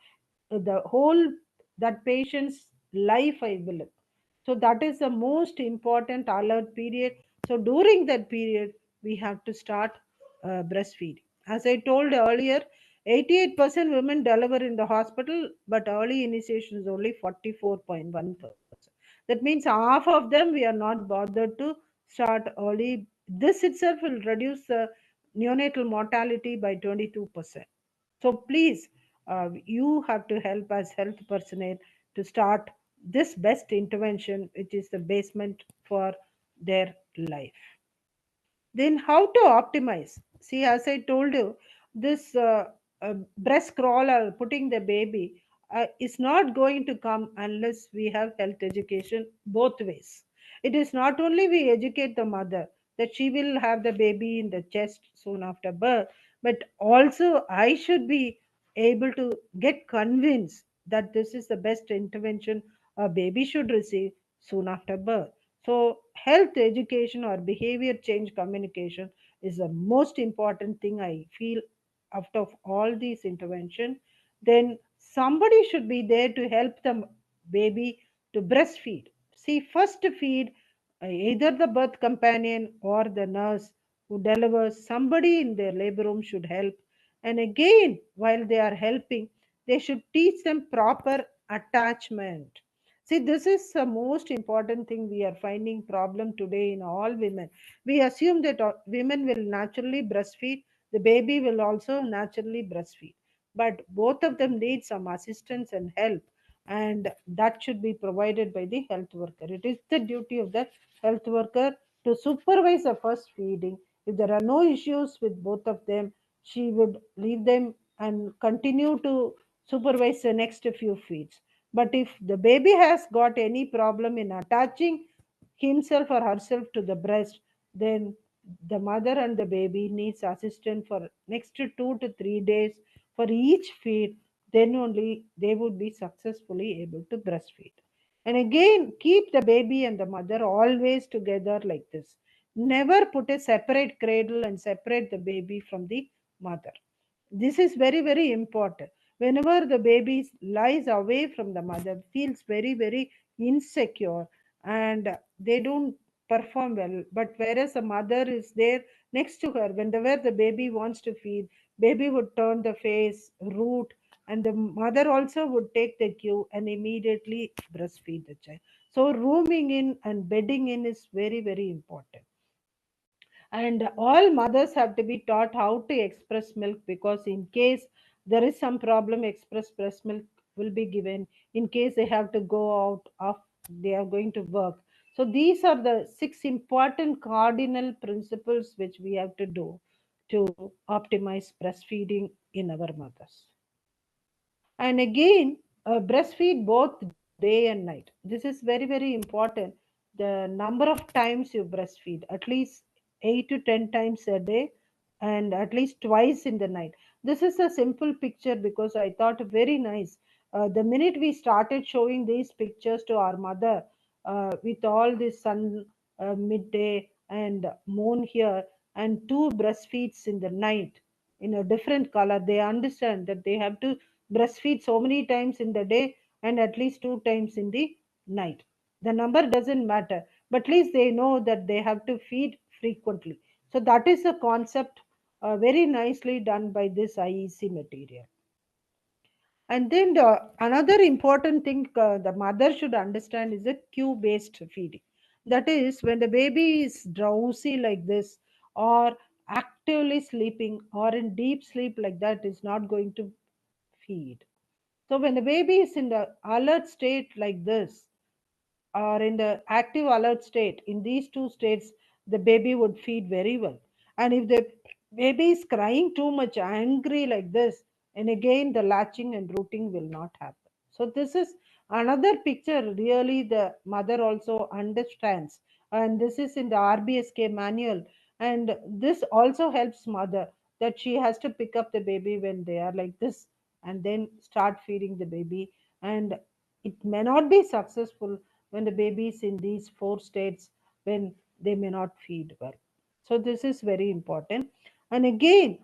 the whole that patient's life, I believe. So that is the most important alert period. So during that period we have to start breastfeeding. As I told earlier, 88% women deliver in the hospital, but early initiation is only 44.1%. That means half of them we are not bothered to start early. This itself will reduce the neonatal mortality by 22%. So please, you have to help as health personnel to start this best intervention, which is the basement for their life. Then how to optimize? See, as I told you, this breast crawler putting the baby is not going to come unless we have health education both ways. It is not only we educate the mother that she will have the baby in the chest soon after birth, but also I should be able to get convinced that this is the best intervention a baby should receive soon after birth. So, health education or behavior change communication is the most important thing I feel out of all these intervention, then somebody should be there to help the baby to breastfeed. See, first feed either the birth companion or the nurse who delivers. Somebody in their labor room should help. And again, while they are helping, they should teach them proper attachment. See, this is the most important thing we are finding problem today in all women. We assume that women will naturally breastfeed, the baby will also naturally breastfeed. But both of them need some assistance and help, and that should be provided by the health worker. It is the duty of the health worker to supervise the first feeding. If there are no issues with both of them, she would leave them and continue to supervise the next few feeds. But if the baby has got any problem in attaching himself or herself to the breast, then the mother and the baby needs assistance for next 2 to 3 days for each feed. Then only they would be successfully able to breastfeed. And again, keep the baby and the mother always together like this. Never put a separate cradle and separate the baby from the mother. This is very, very important. Whenever the baby lies away from the mother, feels very, very insecure, and they don't perform well. But whereas the mother is there next to her, whenever the baby wants to feed, baby would turn the face, root, and the mother also would take the cue and immediately breastfeed the child. So rooming in and bedding in is very, very important. And all mothers have to be taught how to express milk, because in case there is some problem, express breast milk will be given in case they have to go out of they are going to work. So these are the 6 important cardinal principles which we have to do to optimize breastfeeding in our mothers. And again, breastfeed both day and night. This is very, very important. The number of times you breastfeed, at least 8 to 10 times a day, and at least twice in the night. This is a simple picture because I thought very nice. The minute we started showing these pictures to our mother, with all this sun, midday, and moon here, and 2 breastfeeds in the night in a different color, they understand that they have to breastfeed so many times in the day and at least 2 times in the night. The number doesn't matter, but at least they know that they have to feed frequently. So that is a concept very nicely done by this IEC material. And then another important thing the mother should understand is a cue based feeding. That is, when the baby is drowsy like this, or actively sleeping, or in deep sleep like that, is not going to feed. So when the baby is in the alert state like this, or in the active alert state, in these 2 states, the baby would feed very well. And if the baby is crying too much, angry like this, and again the latching and rooting will not happen. So this is another picture really the mother also understands. And this is in the RBSK manual. And this also helps mother that she has to pick up the baby when they are like this and then start feeding the baby. And it may not be successful when the baby is in these 4 states, when they may not feed well. So this is very important. And again,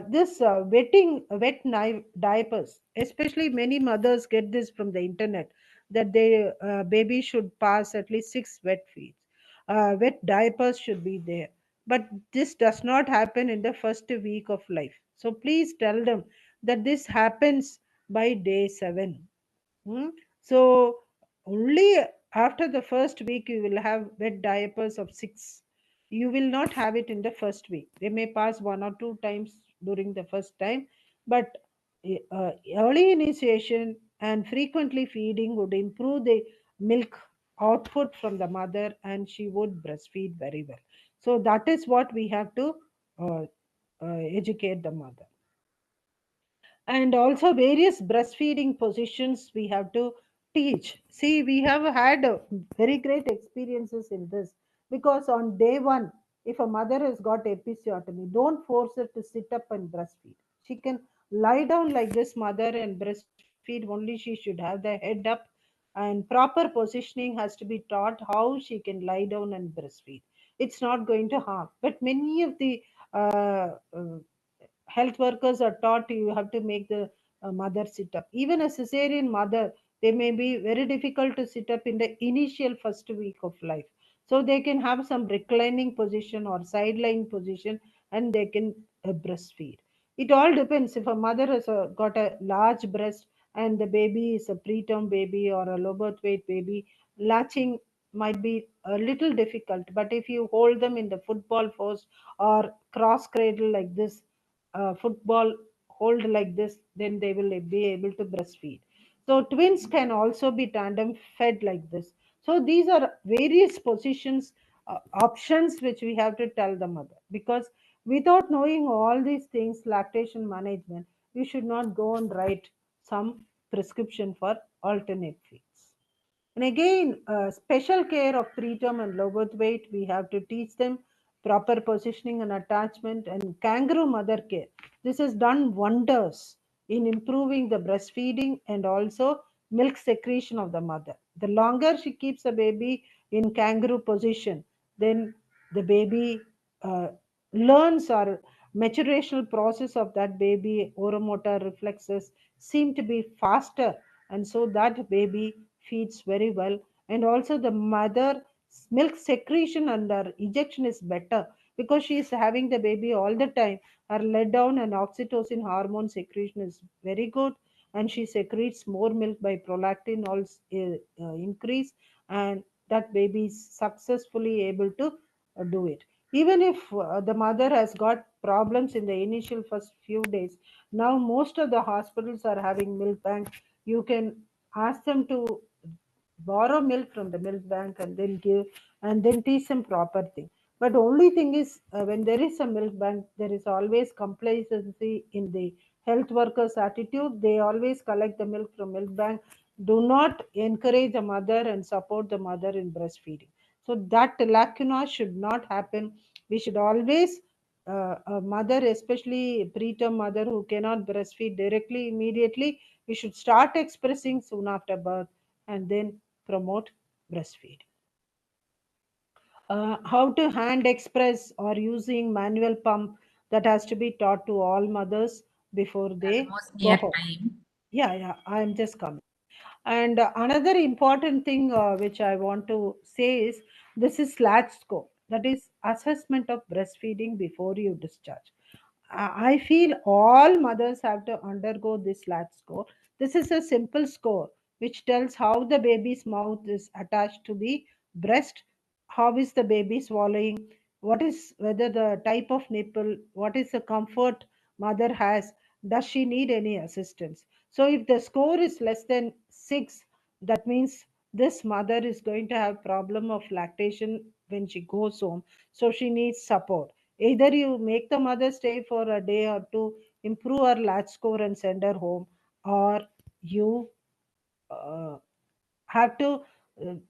this wet diapers, especially many mothers get this from the internet, that their baby should pass at least 6 wet feeds. Wet diapers should be there. But this does not happen in the first week of life. So please tell them that this happens by day 7. Hmm? So only after the first week you will have wet diapers of 6. You will not have it in the first week. They may pass 1 or 2 times during the first time, but early initiation and frequently feeding would improve the milk output from the mother, and she would breastfeed very well. So that is what we have to uh, educate the mother. And also various breastfeeding positions we have to teach. See, we have had very great experiences in this, because on day 1, if a mother has got episiotomy, don't force her to sit up and breastfeed. She can lie down like this mother and breastfeed. Only she should have the head up, and proper positioning has to be taught how she can lie down and breastfeed. It's not going to harm. But many of the uh, uh, health workers are taught you have to make the mother sit up. Even a cesarean mother, they may be very difficult to sit up in the initial first week of life. So they can have some reclining position or sideline position, and they can breastfeed. It all depends. If a mother has got a large breast and the baby is a preterm baby or a low birth weight baby, latching might be a little difficult. But if you hold them in the football post or cross cradle like this, football hold like this, then they will be able to breastfeed. So twins can also be tandem fed like this. So these are various positions, options which we have to tell the mother, because without knowing all these things, lactation management, you should not go and write some prescription for alternate feeds. And again, special care of preterm and low birth weight, we have to teach them proper positioning and attachment, and kangaroo mother care. This has done wonders in improving the breastfeeding and also milk secretion of the mother. The longer she keeps the baby in kangaroo position, then the baby learns, or maturational process of that baby oromotor reflexes seem to be faster, and so that baby feeds very well. And also the mother milk secretion and her ejection is better because she is having the baby all the time. Her let down and oxytocin hormone secretion is very good, and she secretes more milk by prolactin also increase, and that baby is successfully able to do it. Even if the mother has got problems in the initial first few days, now most of the hospitals are having milk bank. You can ask them to borrow milk from the milk bank and then give, and then teach them proper thing. But only thing is, when there is a milk bank, there is always complacency in the health workers attitude. They always collect the milk from milk bank, do not encourage the mother and support the mother in breastfeeding. So that lacuna should not happen. We should always, a mother, especially preterm mother who cannot breastfeed directly immediately, we should start expressing soon after birth and then promote breastfeeding. How to hand express or using manual pump, that has to be taught to all mothers before they go home. Yeah, I'm just coming. And another important thing which I want to say is this is latch score, that is assessment of breastfeeding before you discharge. I feel all mothers have to undergo this latch score. This is a simple score which tells how the baby's mouth is attached to the breast, how is the baby swallowing, what is, whether the type of nipple, what is the comfort mother has, does she need any assistance. So if the score is less than 6, that means this mother is going to have problem of lactation when she goes home, so she needs support. Either you make the mother stay for a day or two, improve her latch score and send her home, or you have to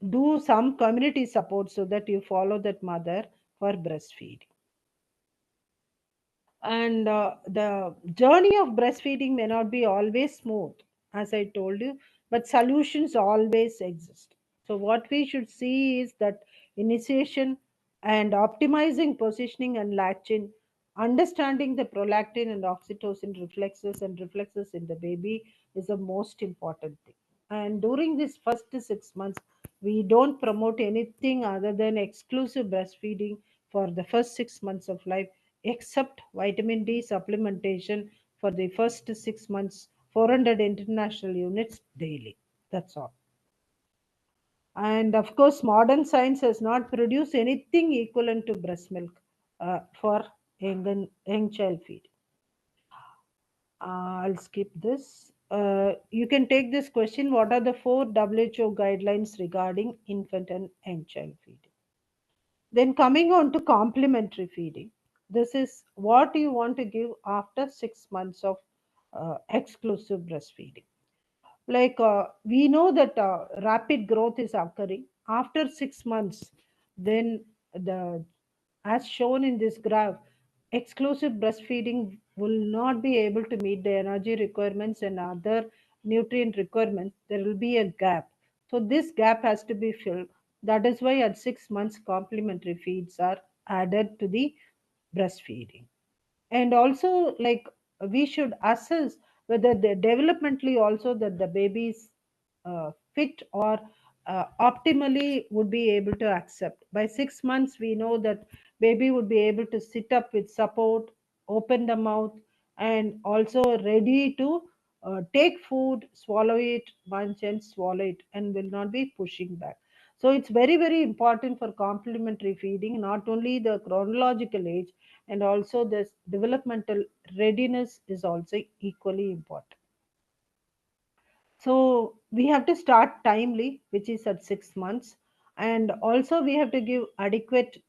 do some community support so that you follow that mother for breastfeeding. And the journey of breastfeeding may not be always smooth, as I told you, but solutions always exist. So what we should see is that initiation and optimizing positioning and latching, understanding the prolactin and oxytocin reflexes in the baby is the most important thing. And during this first 6 months, we don't promote anything other than exclusive breastfeeding for the first 6 months of life, except vitamin D supplementation for the first 6 months, 400 international units daily. That's all. And of course, modern science has not produced anything equivalent to breast milk for young child feed. I'll skip this. You can take this question. What are the 4 WHO guidelines regarding infant and young child feeding? Then coming on to complementary feeding. This is what you want to give after 6 months of exclusive breastfeeding. Like we know that rapid growth is occurring after 6 months. Then the, as shown in this graph, exclusive breastfeeding will not be able to meet the energy requirements and other nutrient requirements. There will be a gap. So this gap has to be filled. That is why at 6 months complementary feeds are added to the breastfeeding. And also, like we should assess whether the developmentally also that the baby is fit or optimally would be able to accept. By 6 months, we know that baby would be able to sit up with support, open the mouth, and also ready to take food, swallow it, munch and swallow it, and will not be pushing back. So it's very, very important for complementary feeding, not only the chronological age, and also this developmental readiness is also equally important. So we have to start timely, which is at 6 months, and also we have to give adequate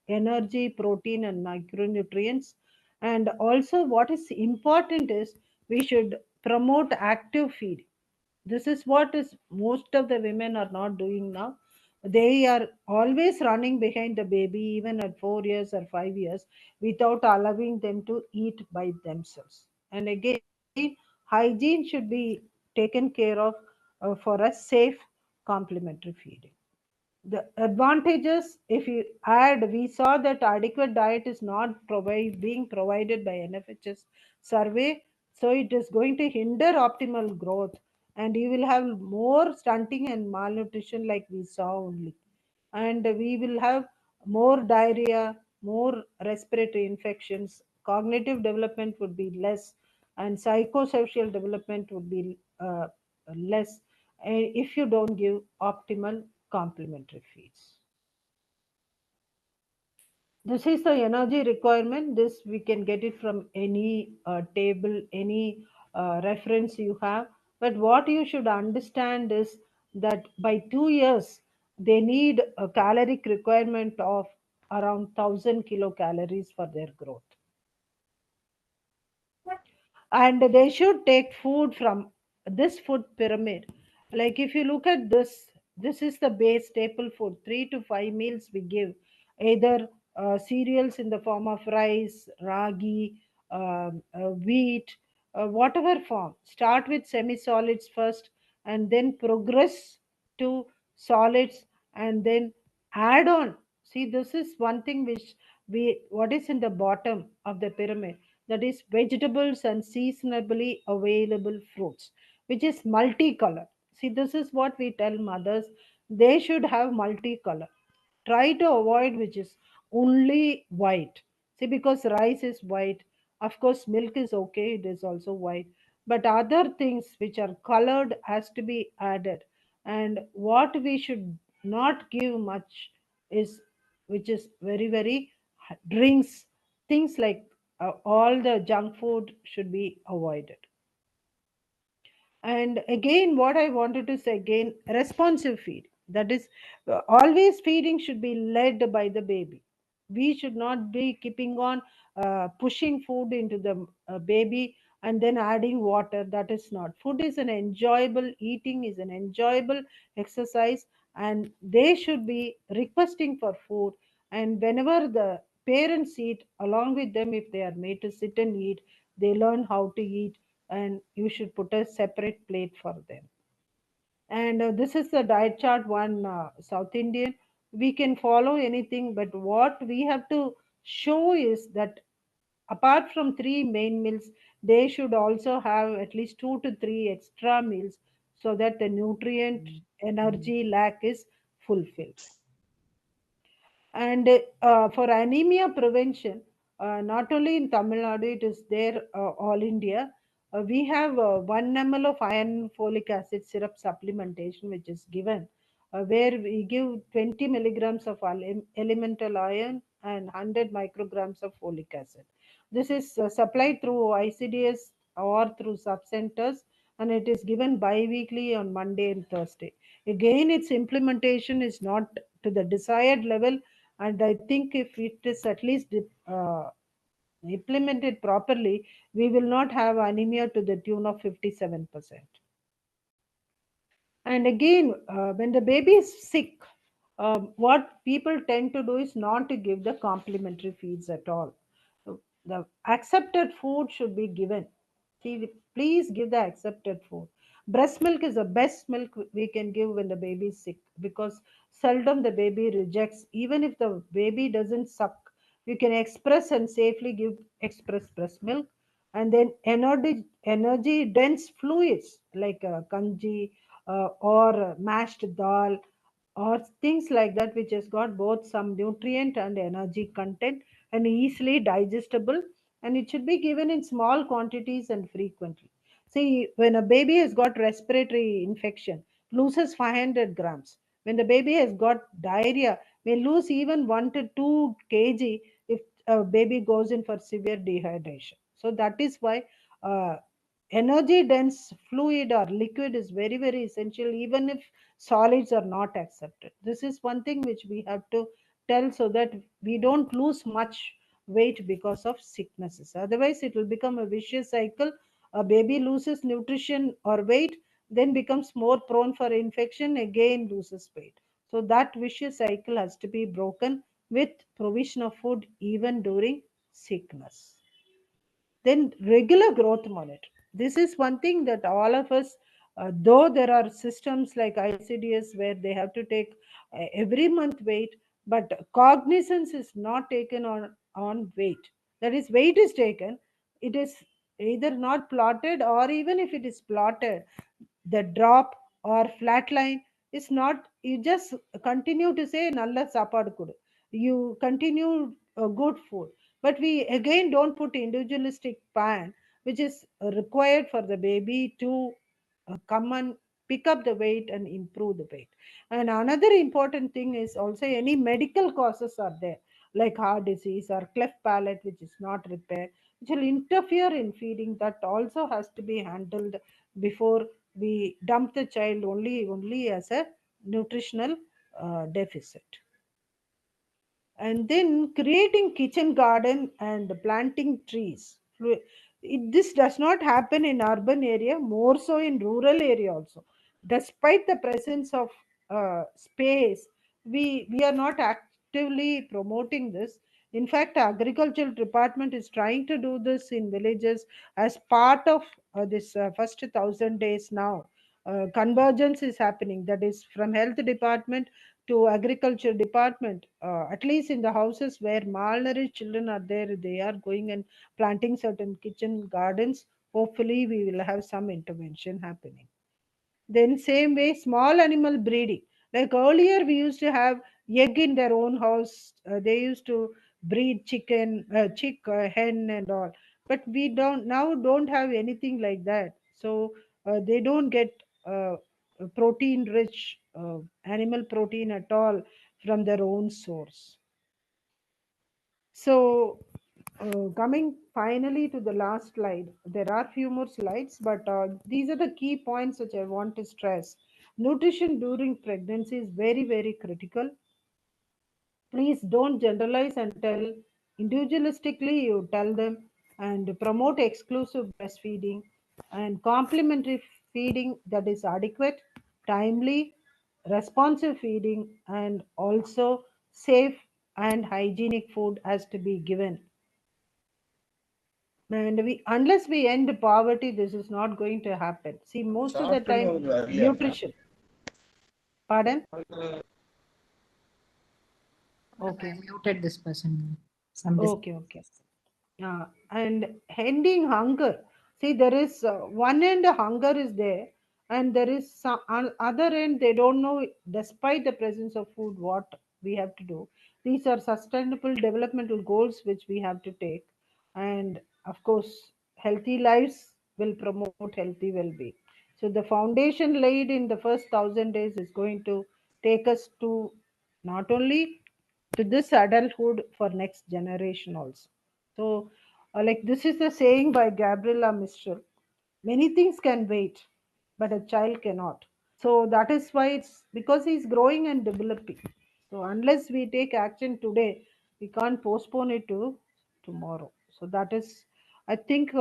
energy, protein, and micronutrients. And also, what is important is we should promote active feeding. This is what is most of the women are not doing now. They are always running behind the baby, even at 4 years or 5 years, without allowing them to eat by themselves. And again, hygiene should be taken care of for a safe complementary feeding. The advantages, if you add, we saw that adequate diet is not being provided by NFHS survey, so it is going to hinder optimal growth, and you will have more stunting and malnutrition like we saw only. And we will have more diarrhea, more respiratory infections, cognitive development would be less, and psychosocial development would be less if you don't give optimal complementary feeds. This is the energy requirement. This we can get it from any table, any reference you have. But what you should understand is that by 2 years, they need a caloric requirement of around 1000 kilocalories for their growth. And they should take food from this food pyramid. Like if you look at this is the base staple food. 3 to 5 meals we give, either cereals in the form of rice, ragi, wheat, whatever form. Start with semi-solids first, and then progress to solids, and then add on. See, this is one thing which what is in the bottom of the pyramid, that is vegetables and seasonably available fruits, which is multicolor. See, this is what we tell mothers, they should have multicolor. Try to avoid which is only white. See, because rice is white, of course milk is okay, it is also white, but other things which are colored has to be added. And what we should not give much is, which is very, very drinks, things like all the junk food should be avoided. And again, what I wanted to say again, responsive feed. That is, always feeding should be led by the baby. We should not be keeping on pushing food into the baby and then adding water. That is not. Food is an enjoyable, eating is an enjoyable exercise, and they should be requesting for food. And whenever the parents eat along with them, if they are made to sit and eat, they learn how to eat, and you should put a separate plate for them. And this is the diet chart one, South Indian. We can follow anything, but what we have to show is that apart from 3 main meals, they should also have at least 2 to 3 extra meals, so that the nutrient energy lack is fulfilled. And for anemia prevention, not only in Tamil Nadu, it is there all India. We have 1 ml of iron folic acid syrup supplementation, which is given, where we give 20 milligrams of elemental iron and 100 micrograms of folic acid. This is supplied through ICDS or through sub-centers, and it is given bi-weekly on Monday and Thursday. Again, its implementation is not to the desired level, and I think if it is at least implemented properly, we will not have anemia to the tune of 57%. And again, when the baby is sick, what people tend to do is not to give the complementary feeds at all. So the accepted food should be given. See, please give the accepted food. Breast milk is the best milk we can give when the baby is sick, because seldom the baby rejects. Even if the baby doesn't suck, you can express and safely give express breast milk. And then energy dense fluids like kanji or mashed dal or things like that, which has got both some nutrient and energy content and easily digestible, and it should be given in small quantities and frequently. See, when a baby has got respiratory infection, loses 500 grams. When the baby has got diarrhea, may lose even 1 to 2 kg if a baby goes in for severe dehydration. So that is why uh, energy dense fluid or liquid is very, very essential, even if solids are not accepted. This is one thing which we have to tell so that we don't lose much weight because of sicknesses. Otherwise, it will become a vicious cycle. A baby loses nutrition or weight, then becomes more prone for infection, again loses weight. So that vicious cycle has to be broken with provision of food even during sickness. Then regular growth monitor. This is one thing that all of us, though there are systems like ICDS where they have to take every month weight, but cognizance is not taken on weight. That is, weight is taken, it is either not plotted, or even if it is plotted, the drop or flat line is not, you just continue to say nalla saapadu kudu, you continue good food, but we again don't put individualistic plan which is required for the baby to come and pick up the weight and improve the weight. And another important thing is also any medical causes are there, like heart disease or cleft palate which is not repaired, which will interfere in feeding. That also has to be handled before we dump the child only as a nutritional deficit. And then creating kitchen garden and planting trees. This does not happen in urban area, more so in rural area also. Despite the presence of space, we are not actively promoting this. In fact, agricultural department is trying to do this in villages as part of this first 1,000 days now. Convergence is happening, that is from health department to agriculture department. At least in the houses where malnourished children are there, they are going and planting certain kitchen gardens. Hopefully we will have some intervention happening. Then same way, small animal breeding. Like earlier, we used to have egg in their own house. They used to breed chicken, hen, and all. But we don't have anything like that. So they don't get protein-rich animal protein at all from their own source. So coming finally to the last slide, there are few more slides, but these are the key points which I want to stress. Nutrition during pregnancy is very, very critical. Please don't generalize and tell. Individualistically, you tell them, and promote exclusive breastfeeding and complementary feeding that is adequate, timely, responsive feeding, and also safe and hygienic food has to be given. And unless we end poverty, this is not going to happen. See, most of the time, nutrition. Pardon? Okay, I muted this person. Okay. And ending hunger. See, there is one end hunger is there, and there is some other end they don't know. Despite the presence of food, what we have to do. These are sustainable developmental goals which we have to take, and of course, healthy lives will promote healthy well-being. So the foundation laid in the first 1,000 days is going to take us to not only to this adulthood for next generation also. So, like this is a saying by Gabriela Mistral: many things can wait, but a child cannot. So that is why it's because he's growing and developing. So unless we take action today, we can't postpone it to tomorrow. So that is, I think,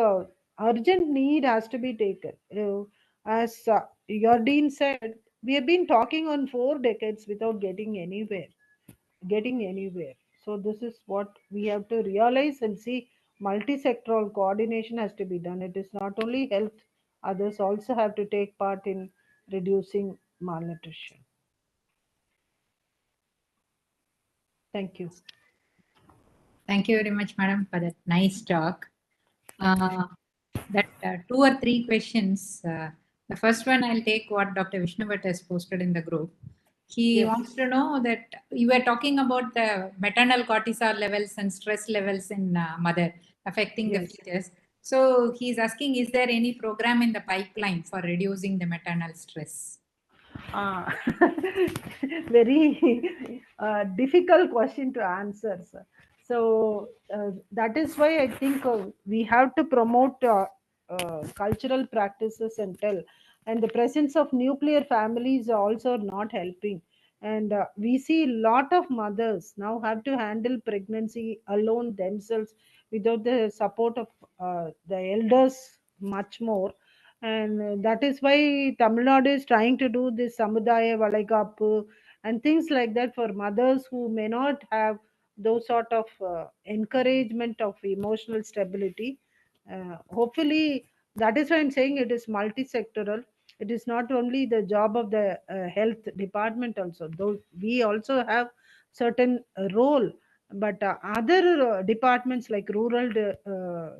urgent need has to be taken. As your dean said, we have been talking on 4 decades without getting anywhere. So this is what we have to realize and see. Multi-sectoral coordination has to be done. It is not only health, others also have to take part in reducing malnutrition. Thank you. Thank you very much, madam, for that nice talk. that 2 or 3 questions. The first one I'll take what Dr. Vishnuvat has posted in the group. He wants to know that you were talking about the maternal cortisol levels and stress levels in mother affecting the fetus. So he's asking, is there any program in the pipeline for reducing the maternal stress? Very difficult question to answer, sir. So that is why I think we have to promote cultural practices and tell. And the presence of nuclear families are also not helping. And we see a lot of mothers now have to handle pregnancy alone themselves without the support of the elders much more. And that is why Tamil Nadu is trying to do this Samudaya Valaikapu and things like that for mothers who may not have those sort of encouragement of emotional stability. Hopefully, that is why I'm saying it is multi-sectoral. It is not only the job of the health department also, though we also have certain role, but other departments like rural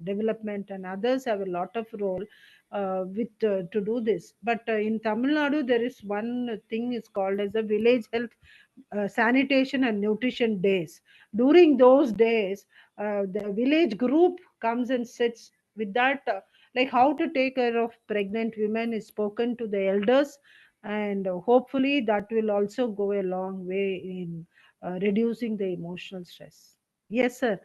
development and others have a lot of role with to do this. But in Tamil Nadu, there is one thing is called as a village health sanitation and nutrition days. During those days, the village group comes and sits with that, like how to take care of pregnant women is spoken to the elders, and hopefully that will also go a long way in reducing the emotional stress. Yes, sir.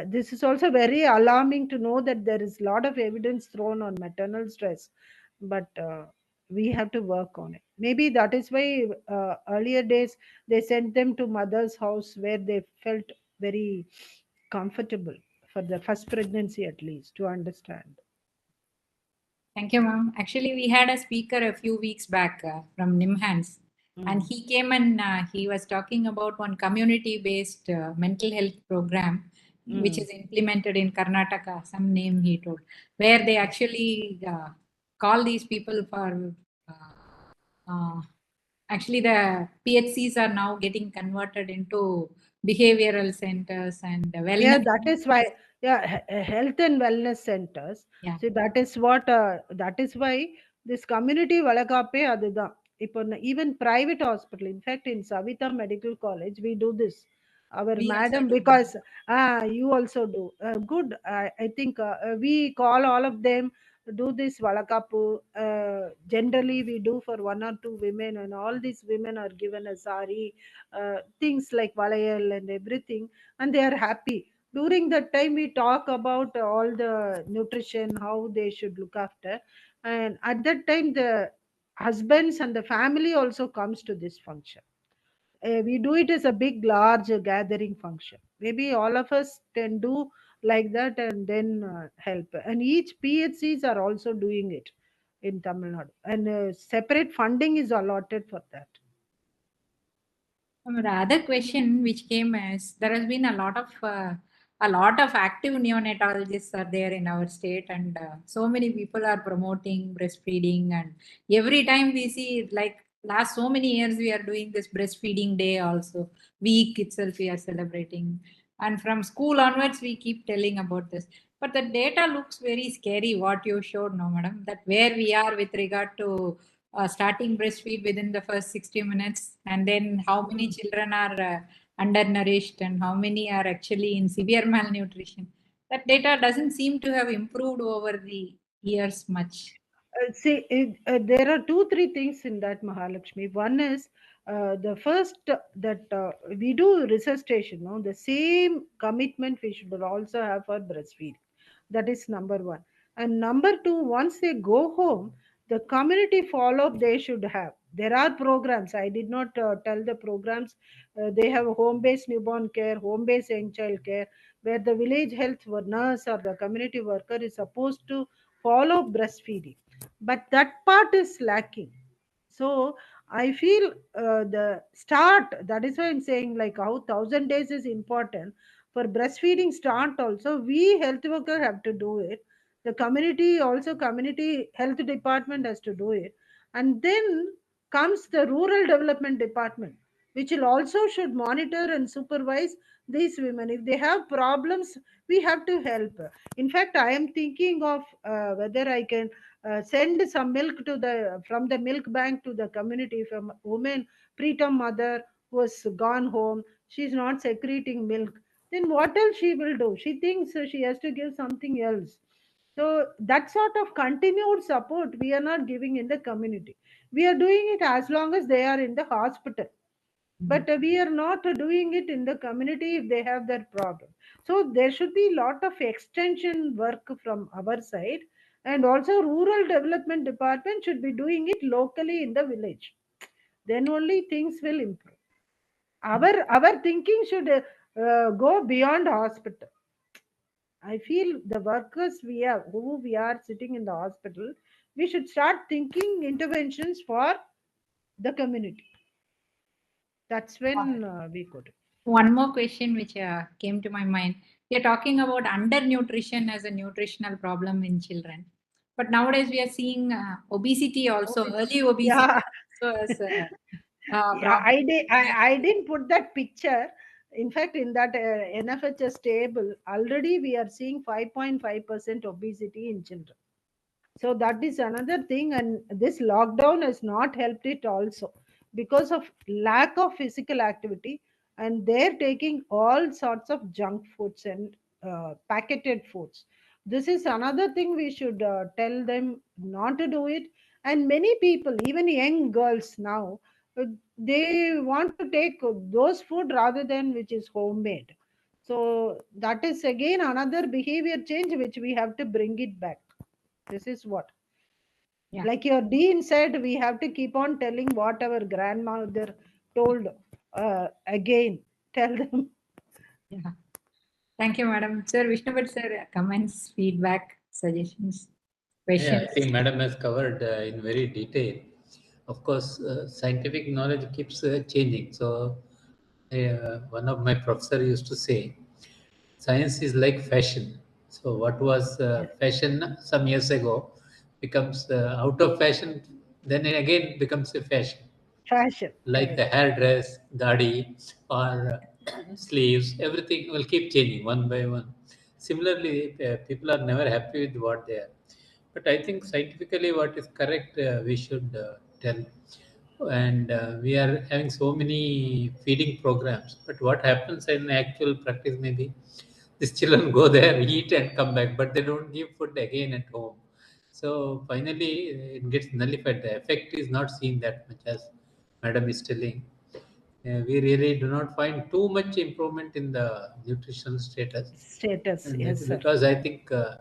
This is also very alarming to know that there is a lot of evidence thrown on maternal stress, but we have to work on it. Maybe that is why earlier days they sent them to mother's house where they felt very comfortable for the first pregnancy at least to understand. Thank you, ma'am. Actually, we had a speaker a few weeks back from Nimhans, and he came and he was talking about one community-based mental health program, which is implemented in Karnataka, some name he told, where they actually call these people for, actually the PHCs are now getting converted into behavioral centers and wellness. Yeah, that is why, health and wellness centers. Yeah. So that is what, that is why this community valakape அதுதான் இப்போ even private hospital, in fact in Saveetha Medical College we do this, our We also madam, do. because you also do good. I think we call all of them do this valakapu. Generally we do for one or two women, and all these women are given a sari, things like valayal and everything, and they are happy. During that time we talk about all the nutrition, how they should look after, and at that time the husbands and the family also comes to this function. We do it as a big large gathering function. Maybe all of us can do like that and then help, and each phcs are also doing it in Tamil Nadu, and separate funding is allotted for that. The other question which came is there has been a lot of active neonatologists are there in our state, and so many people are promoting breastfeeding. And every time we see, like last so many years, we are doing this breastfeeding day also. Week itself we are celebrating, and from school onwards we keep telling about this. But the data looks very scary. What you showed, no, madam, that where we are with regard to starting breastfeed within the first 60 minutes, and then how many children are undernourished and how many are actually in severe malnutrition. That data doesn't seem to have improved over the years much. There are two, three things in that, Mahalakshmi. One is the first, that we do resuscitation. No, the same commitment we should also have for breastfeeding. That is number one. And number two, once they go home, the community follow up they should have. There are programs. I did not tell the programs. They have home-based newborn care, home-based young child care, where the village health nurse or the community worker is supposed to follow breastfeeding, but that part is lacking. So I feel the start, that is why I'm saying like how 1,000 days is important for breastfeeding start. Also we health worker have to do it, the community also, community health department has to do it, and then comes the rural development department. which will also should monitor and supervise these women. If they have problems, we have to help. In fact, I am thinking of whether I can send some milk to the from the milk bank to the community. If a woman, preterm mother, who has gone home, she's not secreting milk, then what else she will do? She thinks she has to give something else. So that sort of continued support we are not giving in the community. We are doing it as long as they are in the hospital, but we are not doing it in the community if they have that problem. So there should be a lot of extension work from our side, and also rural development department should be doing it locally in the village. Then only things will improve. Our thinking should go beyond hospital. I feel the workers who we are sitting in the hospital, we should start thinking interventions for the community. That's when we could. One more question which came to my mind. We are talking about undernutrition as a nutritional problem in children. But nowadays we are seeing obesity also, early obesity Yeah. also as a Yeah, problem. I didn't put that picture. In fact, in that NFHS table, already we are seeing 5.5% obesity in children. So that is another thing, and this lockdown has not helped it also, because of lack of physical activity, and they're taking all sorts of junk foods and packeted foods. This is another thing we should tell them not to do it. And many people, even young girls now, uh, they want to take those food rather than which is homemade. So that is again another behavior change which we have to bring it back. This is what, Yeah. like your dean said, we have to keep on telling what our grandmother told. Again, tell them. Yeah. Thank you, Madam. Sir, Vishnubhat sir, comments, feedback, suggestions, Yeah, questions. I think Madam has covered in very detail. Of course, scientific knowledge keeps changing. So, one of my professor used to say, science is like fashion. So, what was fashion some years ago becomes out of fashion, then it again becomes a fashion. Fashion, Like the correct. hairdress, dadi, or sleeves, everything will keep changing one by one. Similarly, people are never happy with what they are. But I think scientifically, what is correct, we should tell. And we are having so many feeding programs. But what happens in actual practice, maybe these children go there, eat, and come back, but they don't give food again at home. So finally, it gets nullified. The effect is not seen that much as Madam is telling. We really do not find too much improvement in the nutritional status, Status, and maybe yes, sir. because I think the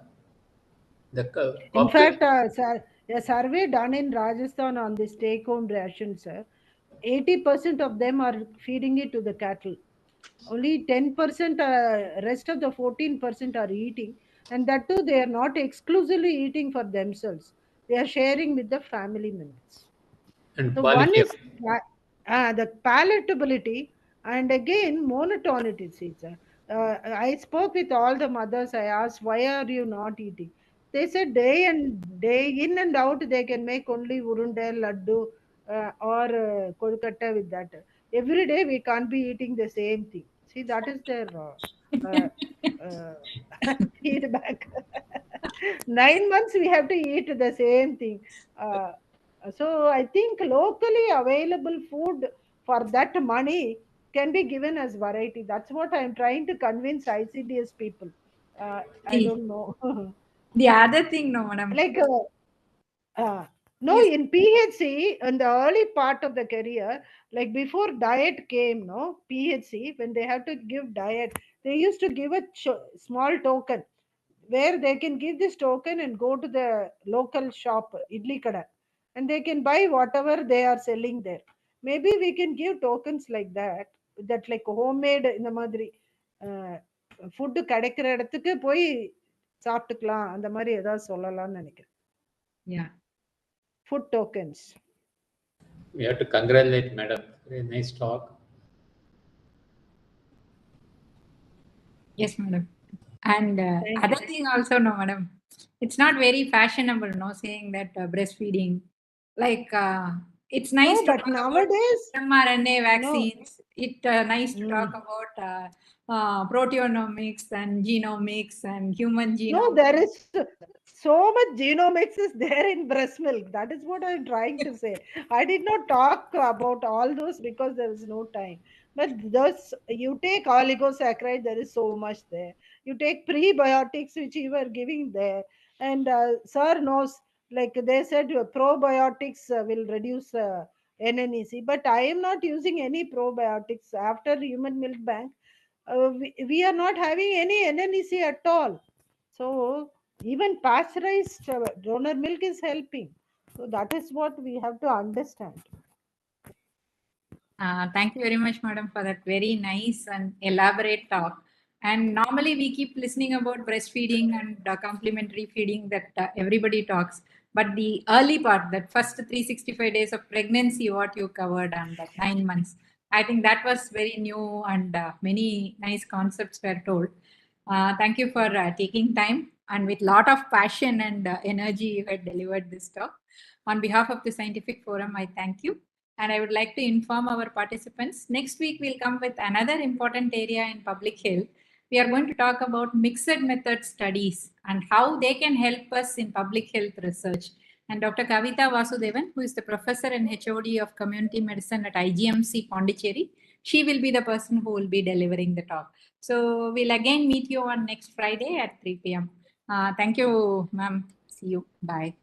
In fact, a survey done in Rajasthan on this take home ration, sir, 80% of them are feeding it to the cattle. Only 10%, rest of the 14% are eating, and that too they are not exclusively eating for themselves. They are sharing with the family members. and So one quality of is the palatability, and again monotonity. Caesar. I spoke with all the mothers. I asked, why are you not eating? They said day in and out they can make only urunde, laddu, or kolkata with that. Every day we can't be eating the same thing. See, that is their uh, feedback. 9 months we have to eat the same thing. Uh, so I think locally available food for that money can be given as variety. That's what I'm trying to convince ICDS people. I The, don't know. the other thing, no, Madam. Like no, Yes. in PHC in the early part of the career, like before diet came, no PHC, when they have to give diet, they used to give a small token where they can give this token and go to the local shop, idli kada, and they can buy whatever they are selling there. Maybe we can give tokens like that, that like homemade இந்த மாதிரி food கிடைக்கிற இடத்துக்கு போய் சாப்பிட்டுக்கலாம், அந்த மாதிரி ஏதாவது சொல்லலாம்னு நினைக்கிறேன். Yeah. Food tokens. we have to congratulate Madam. Very nice talk. Yes, Madam. And other thing also, no, Madam. It's not very fashionable, no, saying that breastfeeding. Like it's nice No, to but talk nowadays, about mRNA vaccines. It's nice to Mm. talk about proteomics and genomics and human genome. no, there is so much genomics is there in breast milk. That is what I'm trying to say. I did not talk about all those because there is no time. But those, you take oligosaccharide, there is so much there. You take prebiotics, which you were giving there. And sir knows, like they said, probiotics will reduce NNEC. But I am not using any probiotics. After human milk bank, we are not having any NNEC at all. So even pasteurized donor milk is helping. So that is what we have to understand. Thank you very much, madam, for that very nice and elaborate talk. And normally we keep listening about breastfeeding and complementary feeding that everybody talks. But the early part, that first 365 days of pregnancy, what you covered, and that 9 months, I think that was very new and many nice concepts were told. Thank you for taking time and with lot of passion and energy you had delivered this talk. On behalf of the Scientific Forum, I thank you. And I would like to inform our participants, next week we'll come with another important area in public health. We are going to talk about mixed method studies and how they can help us in public health research. And Dr. Kavita Vasudevan, who is the professor and HOD of community medicine at IGMC Pondicherry, she will be the person who will be delivering the talk. So we'll again meet you on next Friday at 3 p.m. Thank you, ma'am. See you. Bye.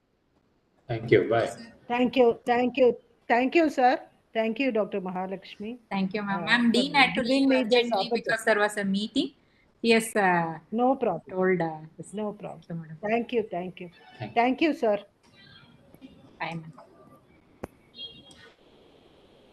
Thank you. Bye. Thank you. Thank you. Thank you, sir. Thank you, Dr. Mahalakshmi. Thank you, ma'am. Ma'am, Dean had to giving leave me this urgently because opportunity. there was a meeting. Yes, No problem. told No problem. Thank you, madam. Thank you. Thank you. Thank you. Thank you, sir. Bye, ma'am.